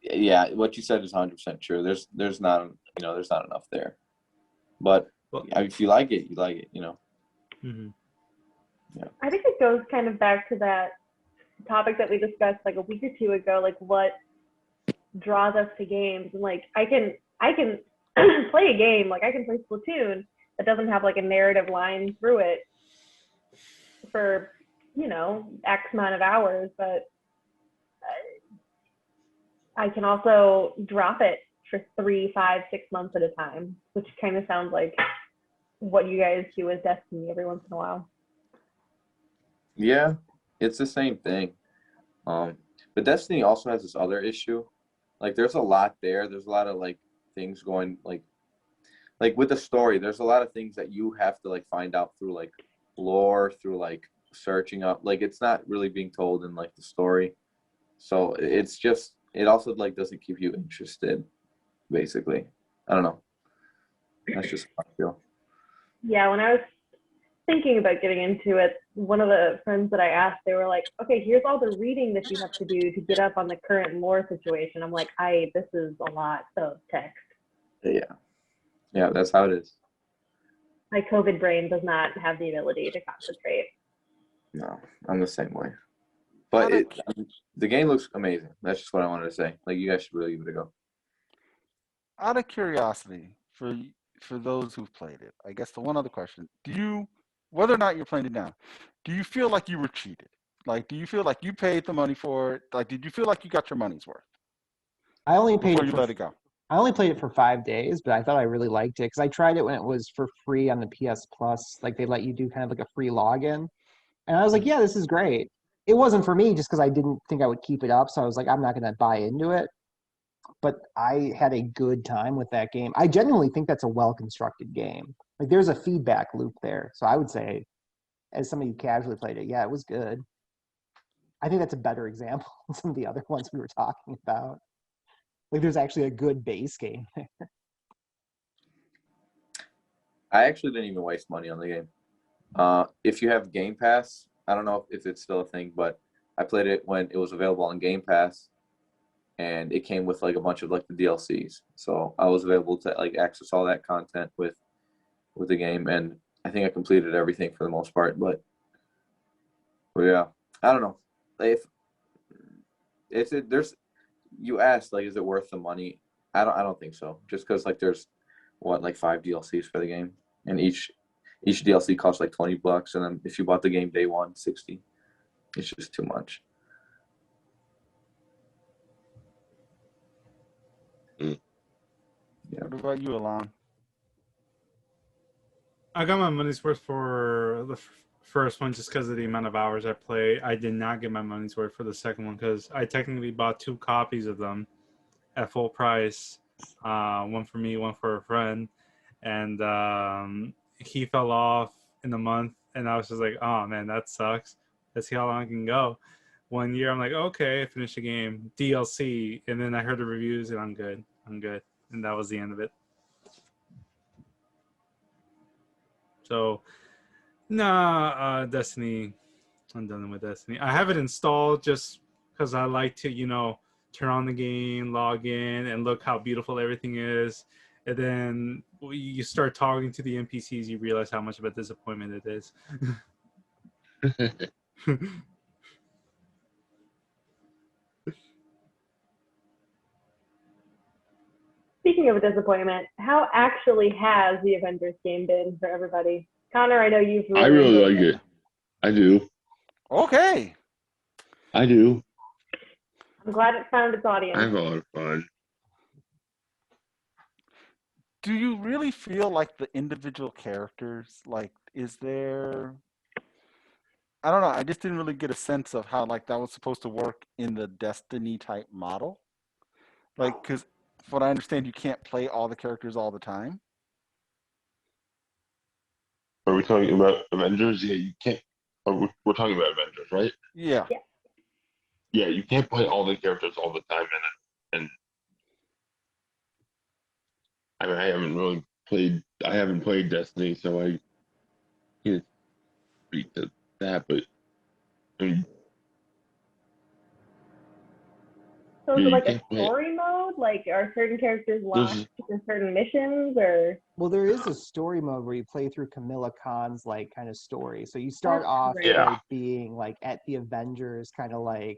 Yeah, what you said is 100% true. There's not enough there. But if you like it, you like it. Mm-hmm. Yeah. I think it goes kind of back to that topic that we discussed like a week or two ago, like what draws us to games. And like I can play a game, like I can play Splatoon that doesn't have like a narrative line through it for X amount of hours, but I can also drop it for 3, 5, 6 months at a time, which kind of sounds like what you guys do with Destiny every once in a while. Yeah, it's the same thing. But Destiny also has this other issue. Like there's a lot there. There's a lot of like things going like with the story, there's a lot of things that you have to like find out through like lore, through like searching up. Like it's not really being told in like the story. So it also like doesn't keep you interested, basically. I don't know. That's just how I feel. Yeah, when I was thinking about getting into it, one of the friends that I asked, they were like, okay, here's all the reading that you have to do to get up on the current lore situation. I'm like, this is a lot of text. Yeah, that's how it is. My COVID brain does not have the ability to concentrate. No, I'm the same way. But the game looks amazing. That's just what I wanted to say. Like you guys should really give it a go. Out of curiosity, for those who've played it, I guess the one other question: whether or not you're playing it now, do you feel like you were cheated? Like, do you feel like you paid the money for it? Like, did you feel like you got your money's worth? I only paid before you let it go. I only played it for 5 days, but I thought I really liked it because I tried it when it was for free on the PS Plus. Like they let you do kind of like a free login. And I was like, yeah, this is great. It wasn't for me just because I didn't think I would keep it up. So I was like, I'm not going to buy into it. But I had a good time with that game. I genuinely think that's a well-constructed game. Like there's a feedback loop there. So I would say, as somebody who casually played it, yeah, it was good. I think that's a better example than some of the other ones we were talking about. Like there's actually a good base game there. I actually didn't even waste money on the game. If you have Game Pass, I don't know if it's still a thing, but I played it when it was available on Game Pass, and it came with like a bunch of like the DLCs. So I was able to like access all that content with the game, and I think I completed everything for the most part. But yeah, I don't know if there's. You asked like, is it worth the money? I don't think so. Just because like there's like 5 DLCs for the game, and each each DLC costs like $20, and then if you bought the game day one, 60. It's just too much. Mm. Yeah. What about you, Alon? I got my money's worth for the first one just because of the amount of hours I play. I did not get my money's worth for the second one because I technically bought 2 copies of them at full price. One for me, one for a friend. And he fell off in a month, and I was just like, oh man, that sucks. Let's see how long I can go. 1 year, I'm like, okay, I finished the game, DLC, and then I heard the reviews, and I'm good. And that was the end of it. So, Destiny, I'm done with Destiny. I have it installed just because I like to, turn on the game, log in, and look how beautiful everything is. And then you start talking to the NPCs, you realize how much of a disappointment it is. Speaking of a disappointment, how actually has the Avengers game been for everybody? Connor, I know you've I really like it. I do. Okay. I do. I'm glad it found its I audience. have a lot of fun. Do you really feel like the individual characters, like, is there... I don't know. I just didn't really get a sense of how, like, that was supposed to work in the Destiny type model. Like, because from what I understand, you can't play all the characters all the time. Are we talking about Avengers? Yeah, you can't. We're talking about Avengers, right? Yeah. Yeah, you can't play all the characters all the time, and I mean, I haven't really played. I haven't played Destiny, so I can't speak to that. But I mean, So is yeah, it you like a can't play. story mode? Like, are certain characters locked There's in certain missions, or? Well, there is a story mode where you play through Camilla Khan's like kind of story. So you start That's off great. by being like at the Avengers, kind of like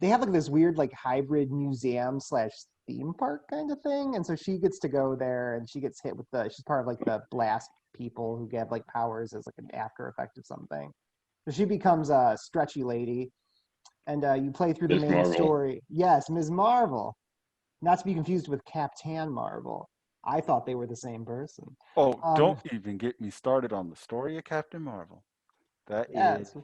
they have like this weird like hybrid museum / theme park kind of thing. And so she gets to go there, and she gets hit with she's part of like the blast people who have like powers as like an after effect of something. So she becomes a stretchy lady, and you play through the Ms. main Marvel. story. Yes, Ms. Marvel, not to be confused with Captain Marvel. I thought they were the same person. Oh, don't even get me started on the story of Captain Marvel. That Yes. is...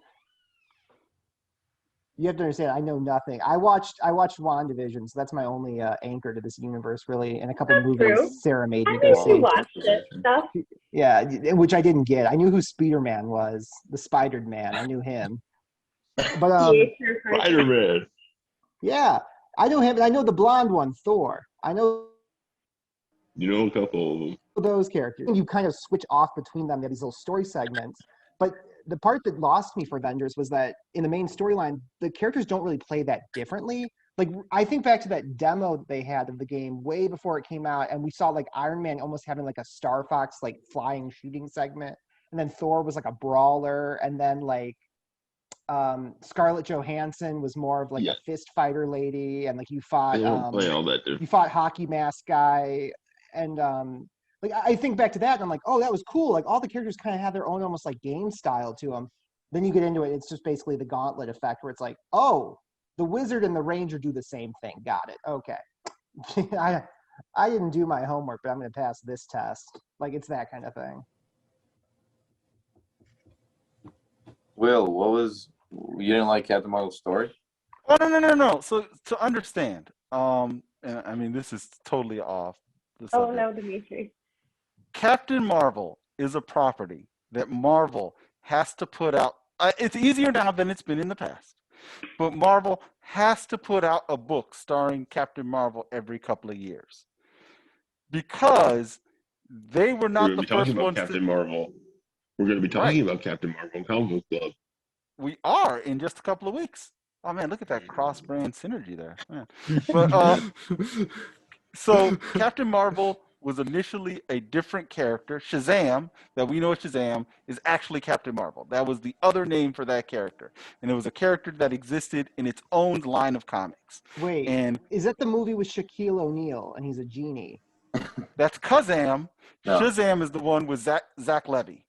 You have to understand, I know nothing. I watched WandaVision, so that's my only anchor to this universe, really, and a couple That's movies true. Sarah made I me mean, go you see. watched it stuff. Yeah, which I didn't get. I knew who Spider-Man was, the Spidered Man. I knew him. But Spider-Man. yeah, I know him, and I know the blonde one, Thor. I know You know a couple of them. those characters. You kind of switch off between them. They have these little story segments. But the part that lost me for Avengers was that in the main storyline, the characters don't really play that differently. Like, I think back to that demo that they had of the game way before it came out, and we saw like Iron Man almost having like a Star Fox like flying shooting segment, and then Thor was like a brawler, and then like Scarlett Johansson was more of like a fist fighter lady, and like you fought They don't play all that different. you fought hockey mask guy, and like I think back to that, and I'm like, oh, that was cool. Like all the characters kind of have their own almost like game style to them. Then you get into it, it's just basically the gauntlet effect, where it's like, oh, the wizard and the ranger do the same thing. Got it. Okay. I didn't do my homework, but I'm going to pass this test. Like it's that kind of thing. Will, you didn't like Captain Marvel's story? Oh, no. So to understand, and I mean, this is totally off the subject. Oh no, Dimitri. Captain Marvel is a property that Marvel has to put out. It's easier now than it's been in the past, but Marvel has to put out a book starring Captain Marvel every couple of years because they were not the first ones. Captain Marvel. We're going to be talking about Captain Marvel Comic Club. We are in just a couple of weeks. Oh man, look at that cross-brand synergy there. Man. But so Captain Marvel was initially a different character. Shazam, that we know as Shazam, is actually Captain Marvel. That was the other name for that character. And it was a character that existed in its own line of comics. Wait, and is that the movie with Shaquille O'Neal and he's a genie? That's Kazam. No. Shazam is the one with Zach Levy.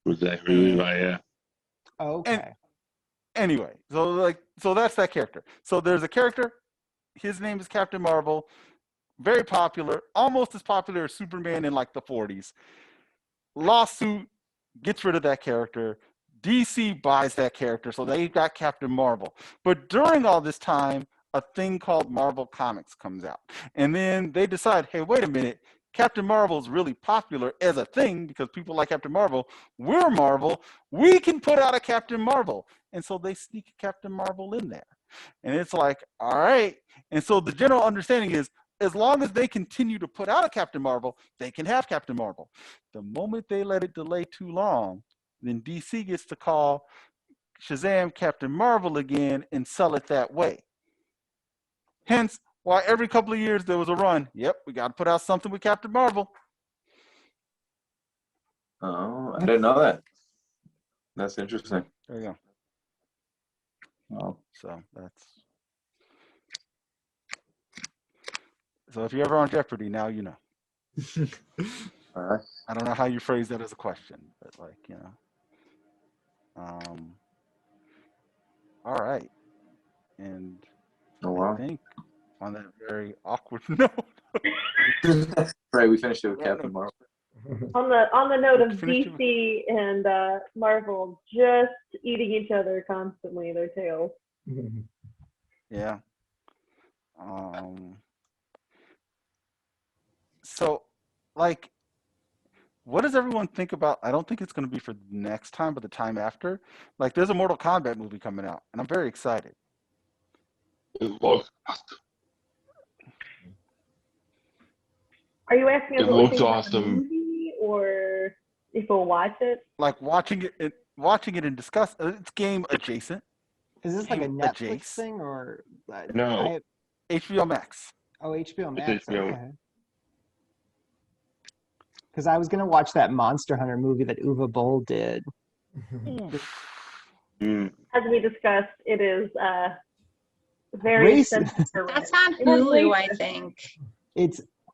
Was that really yeah? Okay. Anyway, so that's that character. So there's a character. His name is Captain Marvel. Very popular, almost as popular as Superman in like the 40s. Lawsuit gets rid of that character. DC buys that character, so they got Captain Marvel. But during all this time, a thing called Marvel Comics comes out. And then they decide, hey, wait a minute, Captain Marvel is really popular as a thing because people like Captain Marvel. We're Marvel. We can put out a Captain Marvel. And so they sneak Captain Marvel in there. And it's like, all right. And so the general understanding is, as long as they continue to put out a Captain Marvel, they can have Captain Marvel. The moment they let it delay too long, then DC gets to call Shazam Captain Marvel again and sell it that way. Hence, why every couple of years there was a run. Yep, we got to put out something with Captain Marvel. Oh, I didn't know that. That's interesting. There you go. Oh. So that's. So if you're ever on Jeopardy, now you know. All right. I don't know how you phrase that as a question, but like, you know. All right. And Oh, wow. I think on that very awkward note. Right, we finished it with Captain Marvel. On the note of Finish it DC and Marvel just eating each other constantly, their tails. Yeah. So, like, what does everyone think about? I don't think it's going to be for next time, but the time after. Like, there's a Mortal Kombat movie coming out, and I'm very excited. It looks Are you asking us It what we looks think about the awesome. movie, or if we'll watch it? Like watching it and discuss. It's game adjacent. Is this like a Game Netflix adjacent. thing or? No. HBO Max. HBO It's Max. HBO. Okay. Because I was gonna watch that Monster Hunter movie that Uwe Boll did. Mm. As we discussed, it is very Race- expensive to rent. That's on It has Hulu, race- I think.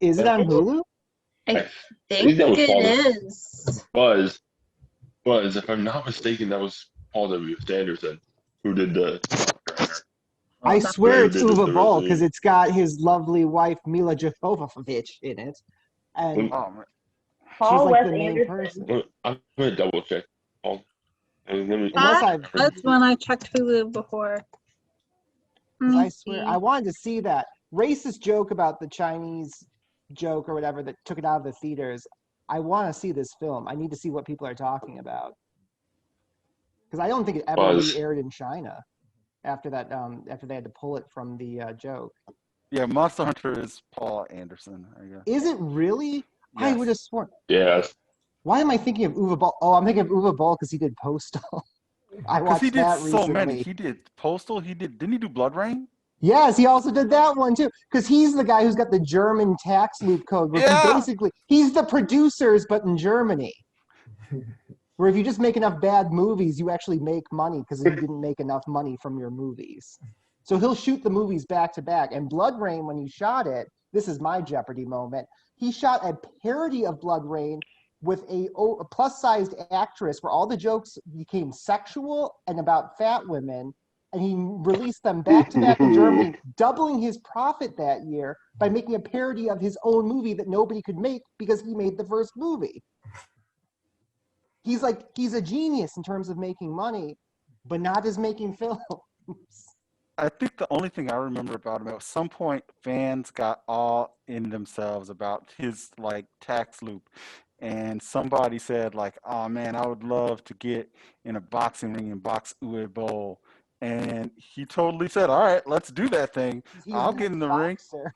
Is it on Hulu? I think think that was it Paul. is. Buzz, if I'm not mistaken, that was Paul W. Sanderson who did the. I swear it's Maybe Uwe there Boll was because a- it's got his lovely wife Mila Jovovich in it, and Oh man. she's Paul like Wes the main Anderson. person. I'm gonna double check. Paul. Let me- Unless That was when I checked Hulu before. Because I swear I wanted to see that racist joke about the Chinese joke or whatever that took it out of the theaters. I want to see this film. I need to see what people are talking about. Because I don't think it ever Buzz. re-aired in China after that. After they had to pull it from the joke. Yeah, Monster Hunter is Paul Anderson, I guess. Is it really? I Yes. would have sworn. Yes. Why am I thinking of Uwe Boll? Oh, I'm thinking of Uwe Boll because he did Postal. I Because watched he did that so recently. many. He did Postal. Didn't he do Blood Rain? Yes, he also did that one too. Because he's the guy who's got the German tax loop code, where Yeah. he's the producers, but in Germany. Where if you just make enough bad movies, you actually make money because you didn't make enough money from your movies. So he'll shoot the movies back to back. And Blood Rain, when he shot it, this is my Jeopardy moment. He shot a parody of Blood Rain with a plus-sized actress where all the jokes became sexual and about fat women. And he released them back to back in Germany, doubling his profit that year by making a parody of his own movie that nobody could make because he made the first movie. He's a genius in terms of making money, but not as making films. I think the only thing I remember about him, at some point, fans got all in themselves about his like tax loop. And somebody said like, oh man, I would love to get in a boxing ring and box Uwe Boll. And he totally said, all right, let's do that thing. He's I'll a get in the ring. boxer.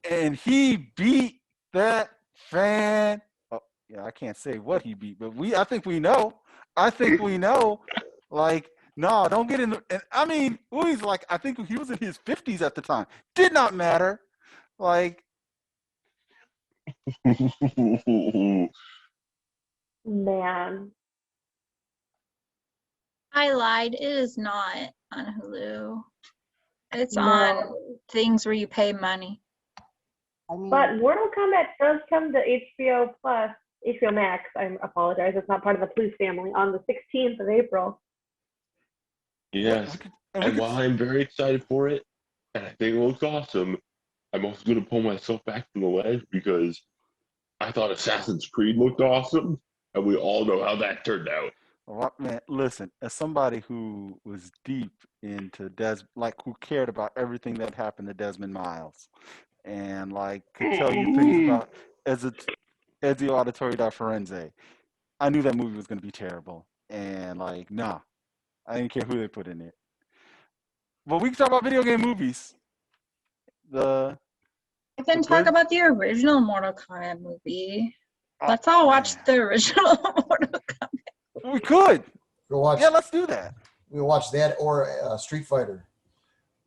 And he beat that fan. Oh, yeah, I can't say what he beat, but I think we know. Like, no, don't get in the, and I mean, Uwe's like, I think he was in his 50s at the time. Did not matter. Like, Man, I lied. It is not on Hulu. It's No. on things where you pay money. I mean, but Mortal Kombat does come to HBO Plus HBO Max. I apologize. It's not part of the Plus family on the 16th of April. Yes. And And while I'm very excited for it, and I think it looks awesome, I'm also going to pull myself back from the ledge because I thought Assassin's Creed looked awesome, and we all know how that turned out. Well, man, listen, as somebody who was deep into who cared about everything that happened to Desmond Miles, and could tell you things about Ezio Auditore da Firenze, I knew that movie was going to be terrible, and nah, I didn't care who they put in it. But we can talk about video game movies. Then talk about the original Mortal Kombat movie. Let's all watch the original Mortal Kombat. We could. Go watch. Yeah, let's do that. We watch that or Street Fighter.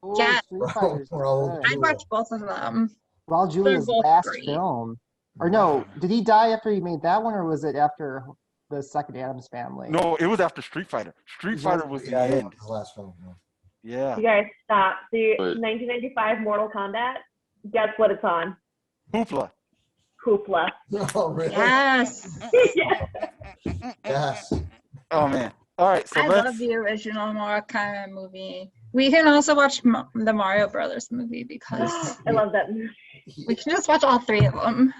Ooh, Yeah. Street Fighter's Raul good. I'd watch both of them. Raul Julia's both last great. film. Or no, did he die after he made that one, or was it after the second Addams Family? No, it was after Street Fighter. Street Fighter was the Yeah, end. the last film. Yeah. You guys stop. The But- 1995 Mortal Kombat. Guess what it's on? Hoopla. Hoopla. Oh, really? Yes. Yes. Yes. Oh man. All right, so I let's. love the original Mortal Kombat movie. We can also watch the Mario Brothers movie because I love that movie. we can just watch all three of them.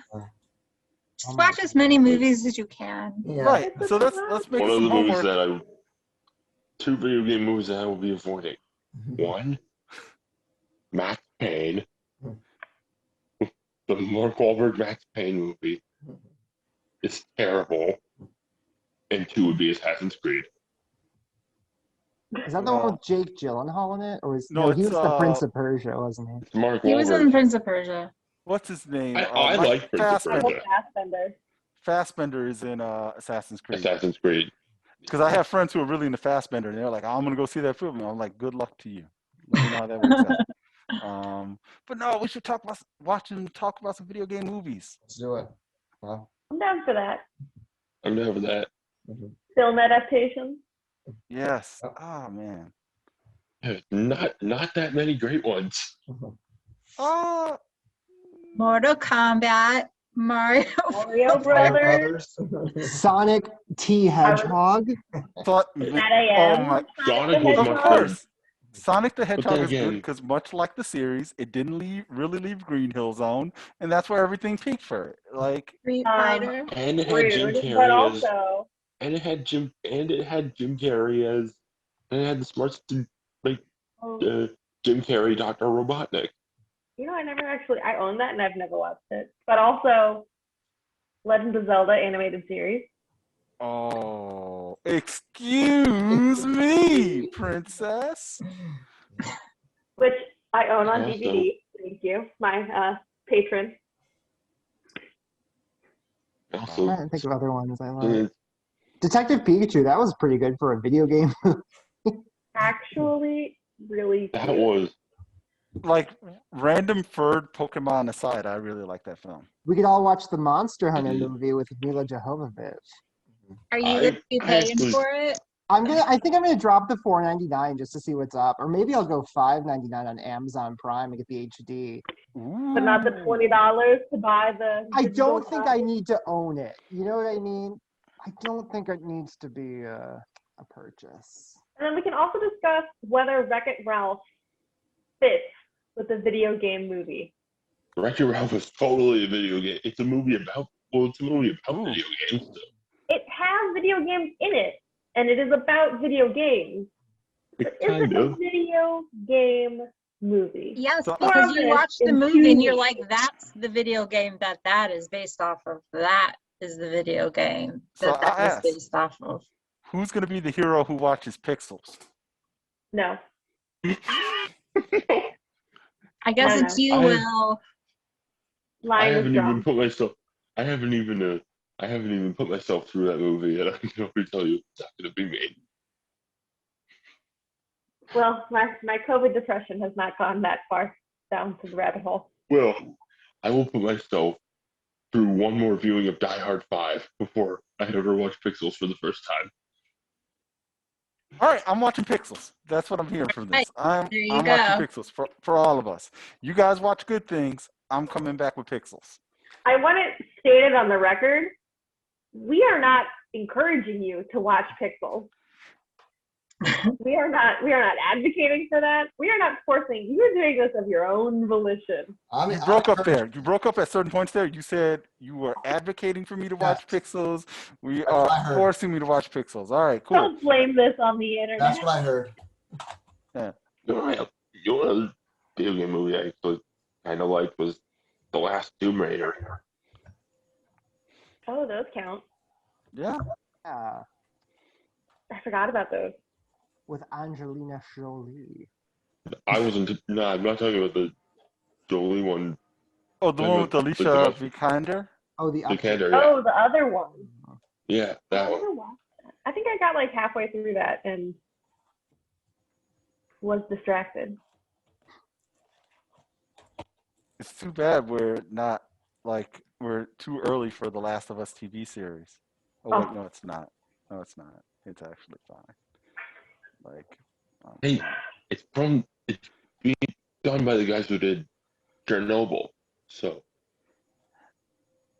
Just watch as many movies as you can. Yeah. Right. So let's make One of some the movies homework. two video game movies that I will be avoiding. Mm-hmm. One, Max Payne. The Mark Wahlberg Max Payne movie is terrible. And two would be Assassin's Creed. Is that the one with Jake Gyllenhaal in it, or was No, he it's, was the Prince of Persia, wasn't he? It's Mark He was in Wahlberg. Prince of Persia. What's his name? I Mike like Prince of Fassbender. Persia. Fassbender. Fassbender is in Assassin's Creed. Assassin's Creed. Because I have friends who are really into Fassbender, and they're like, "I'm gonna go see that film." And I'm like, "Good luck to you. Let me know how that works out." But no, we should talk about some video game movies. Let's do it. Well, I'm down for that. I'm down for that. Film adaptation. Yes. Oh man. Not that many great ones. Oh, Mortal Kombat, Mario. Mario Brothers. Sonic T Hedgehog. thought. That I am. Oh my. Sonic was Of my course. Sonic the Hedgehog then is good again- because much like the series, it didn't really leave Green Hill Zone, and that's where everything peaked for it. Street Fighter. And it had Jim Rude, Carrey but as, also and it had Jim Carrey as, and it had the smarts to like Jim Carrey, Dr. Robotnik. I own that and I've never watched it. But also Legend of Zelda animated series. Oh, excuse me, princess. Which I own on Also- DVD. Thank you. My patron. I'm Also, trying to think of other ones I like. uh, Detective Pikachu, that was pretty good for a video game. Actually really that cute. was Like random furred Pokemon aside, I really like that film. We could all watch the Monster Hunter movie with Mila Jovovich. Are you I- going to be I paying actually- for it? I think I'm gonna drop the $4.99 just to see what's up, or maybe I'll go $5.99 on Amazon Prime and get the HD. But not the $20 to buy the. I digital don't think copy. I need to own it. You know what I mean? I don't think it needs to be a purchase. And then we can also discuss whether Wreck-It Ralph fits with the video game movie. Wreck-It Ralph is totally a video game. It's a movie about Ooh. video games. So It has video games in it, and it is about video games. But it is kind it a of. video game movie? Yes, So- because you Well, watch the in movie and you're two- like, that's the video game that is based off of. That is the video game So that I is asked- based off of. Who's gonna be the hero who watches Pixels? No. I guess No, it's no. you, I- Will. I Line is haven't even wrong. put myself. I haven't even put myself through that movie, and I can already tell you it's not going to be me. Well, my COVID depression has not gone that far down to the rabbit hole. Well, I will put myself through one more viewing of Die Hard 5 before I ever watch Pixels for the first time. All right, I'm watching Pixels. That's what I'm hearing from this. I'm there you watching go. Pixels for all of us. You guys watch good things. I'm coming back with Pixels. I want it stated on the record we are not encouraging you to watch Pixels. We are not advocating for that. We are not forcing. You are doing this of your own volition. You broke up there. You broke up at certain points there. You said you were advocating for me to watch Pixels. We are forcing me to watch Pixels. All right, cool. Don't blame this on the internet. That's what I heard. Yeah. You know what video game movie I actually kind of liked was The Last Tomb Raider. Oh, those count. Yeah. Yeah, I forgot about those. with Angelina Jolie. No, I'm not talking about the Jolie one. Oh, the one with Alicia Vikander? Oh, the Vikander, yeah. Oh, the other one. Yeah, that I one. never watched that. I think I got like halfway through that and was distracted. It's too bad we're not, like, we're too early for the Last of Us TV series. Oh, wait, no, it's not. No, it's not. It's actually fine. Like, Hey, it's being done by the guys who did Chernobyl. So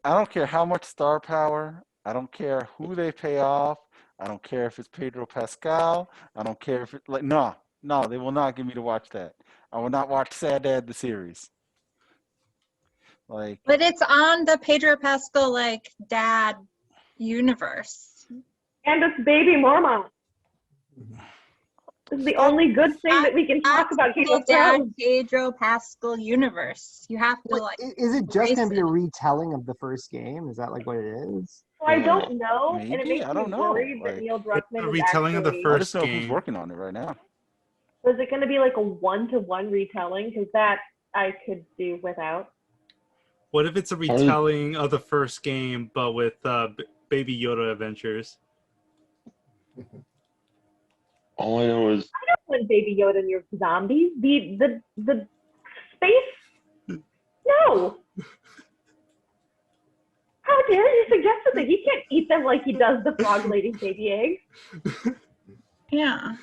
I don't care how much star power. I don't care who they pay off. I don't care if it's Pedro Pascal. I don't care if it, like, no, they will not get me to watch that. I will not watch Sad Dad the series. Like, But it's on the Pedro Pascal like dad universe. And it's Baby Mormont. This is the only good thing that we can talk about Game The of dad Thrones. Pedro Pascal universe. You have to Wait, like. is it just erase going to be it. a retelling of the first game? Is that like what it is? So I don't know, and it maybe? makes I me don't know. worried that Like, Neil Druckmann a is retelling of the actually. I first just know who's game. working on it right now. So is it going to be like a 1-to-1 retelling? Because that I could do without. What if it's a retelling of the first game, but with Baby Yoda adventures? all I know is I don't want Baby Yoda and your zombies. The space. No. How dare you suggest that you can't eat them like he does the frog lady's baby eggs? Yeah.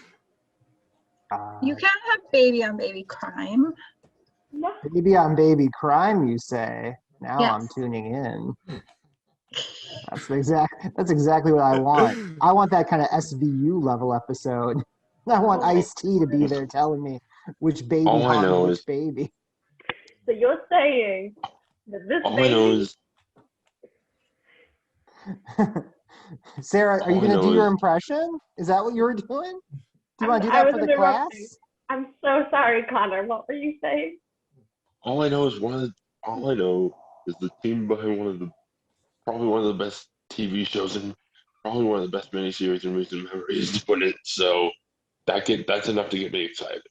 You can't have baby on baby crime. No. Baby on baby crime, you say? Now Yes. I'm tuning in. That's exactly what I want. I want that kind of SVU level episode. I want Ice-T to be there telling me which baby All I know harmed which is- baby. So you're saying that this all I know baby. is Sarah, are you All I going to know do your is- impression? Is that what you were doing? Do you want to do I that was for the interrupting. class? I'm so sorry, Connor. What were you saying? all I know is all I know is the team behind probably one of the best TV shows and probably one of the best miniseries in recent memory is doing it. So that's enough to get me excited.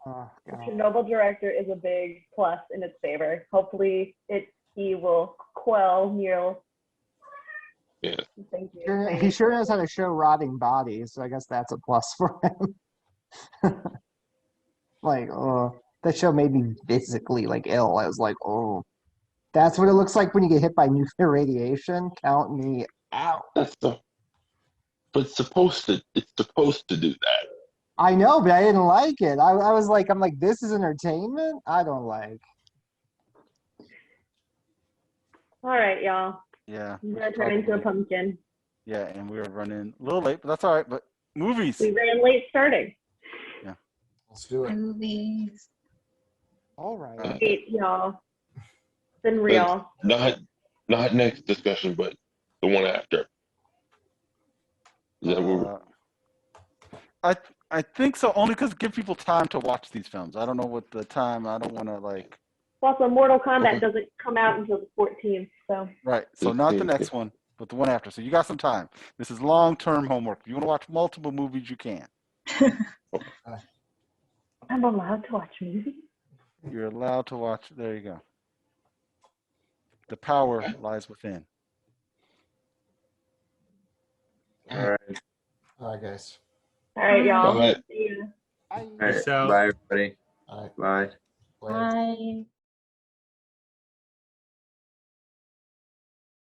Oh, The God. Chernobyl director is a big plus in its favor. Hopefully, he will quell Neil. Yeah. Thank you. He sure knows how to show rotting bodies, so I guess that's a plus for him. Like, oh, that show made me physically like ill. I was like, oh, that's what it looks like when you get hit by nuclear radiation. Count me out. But it's supposed to do that. I know, but I didn't like it. I was like, I'm like, this is entertainment. I don't like. All right, y'all. Yeah. I'm we gonna should turn into a probably- pumpkin. Yeah, and we were running a little late, but that's all right. But movies. We ran late starting. Let's do it. Movies. All right. Wait, y'all. It's been real. Not next discussion, but the one after. Is that what I think so, only because give people time to watch these films. I don't know what the time. I don't want to like. Also, Mortal Kombat Okay. doesn't come out until the 14th, so. Right. So not the 15th, next one, but the one after. So you got some time. This is long-term homework. If you want to watch multiple movies, you can. I'm allowed to watch movies. You're allowed to watch. There you go. The power lies within. All right. All right, guys. All right, y'all. Bye. See ya. Bye. All right. Peace out. Bye, everybody. All right. Bye. Later. Bye.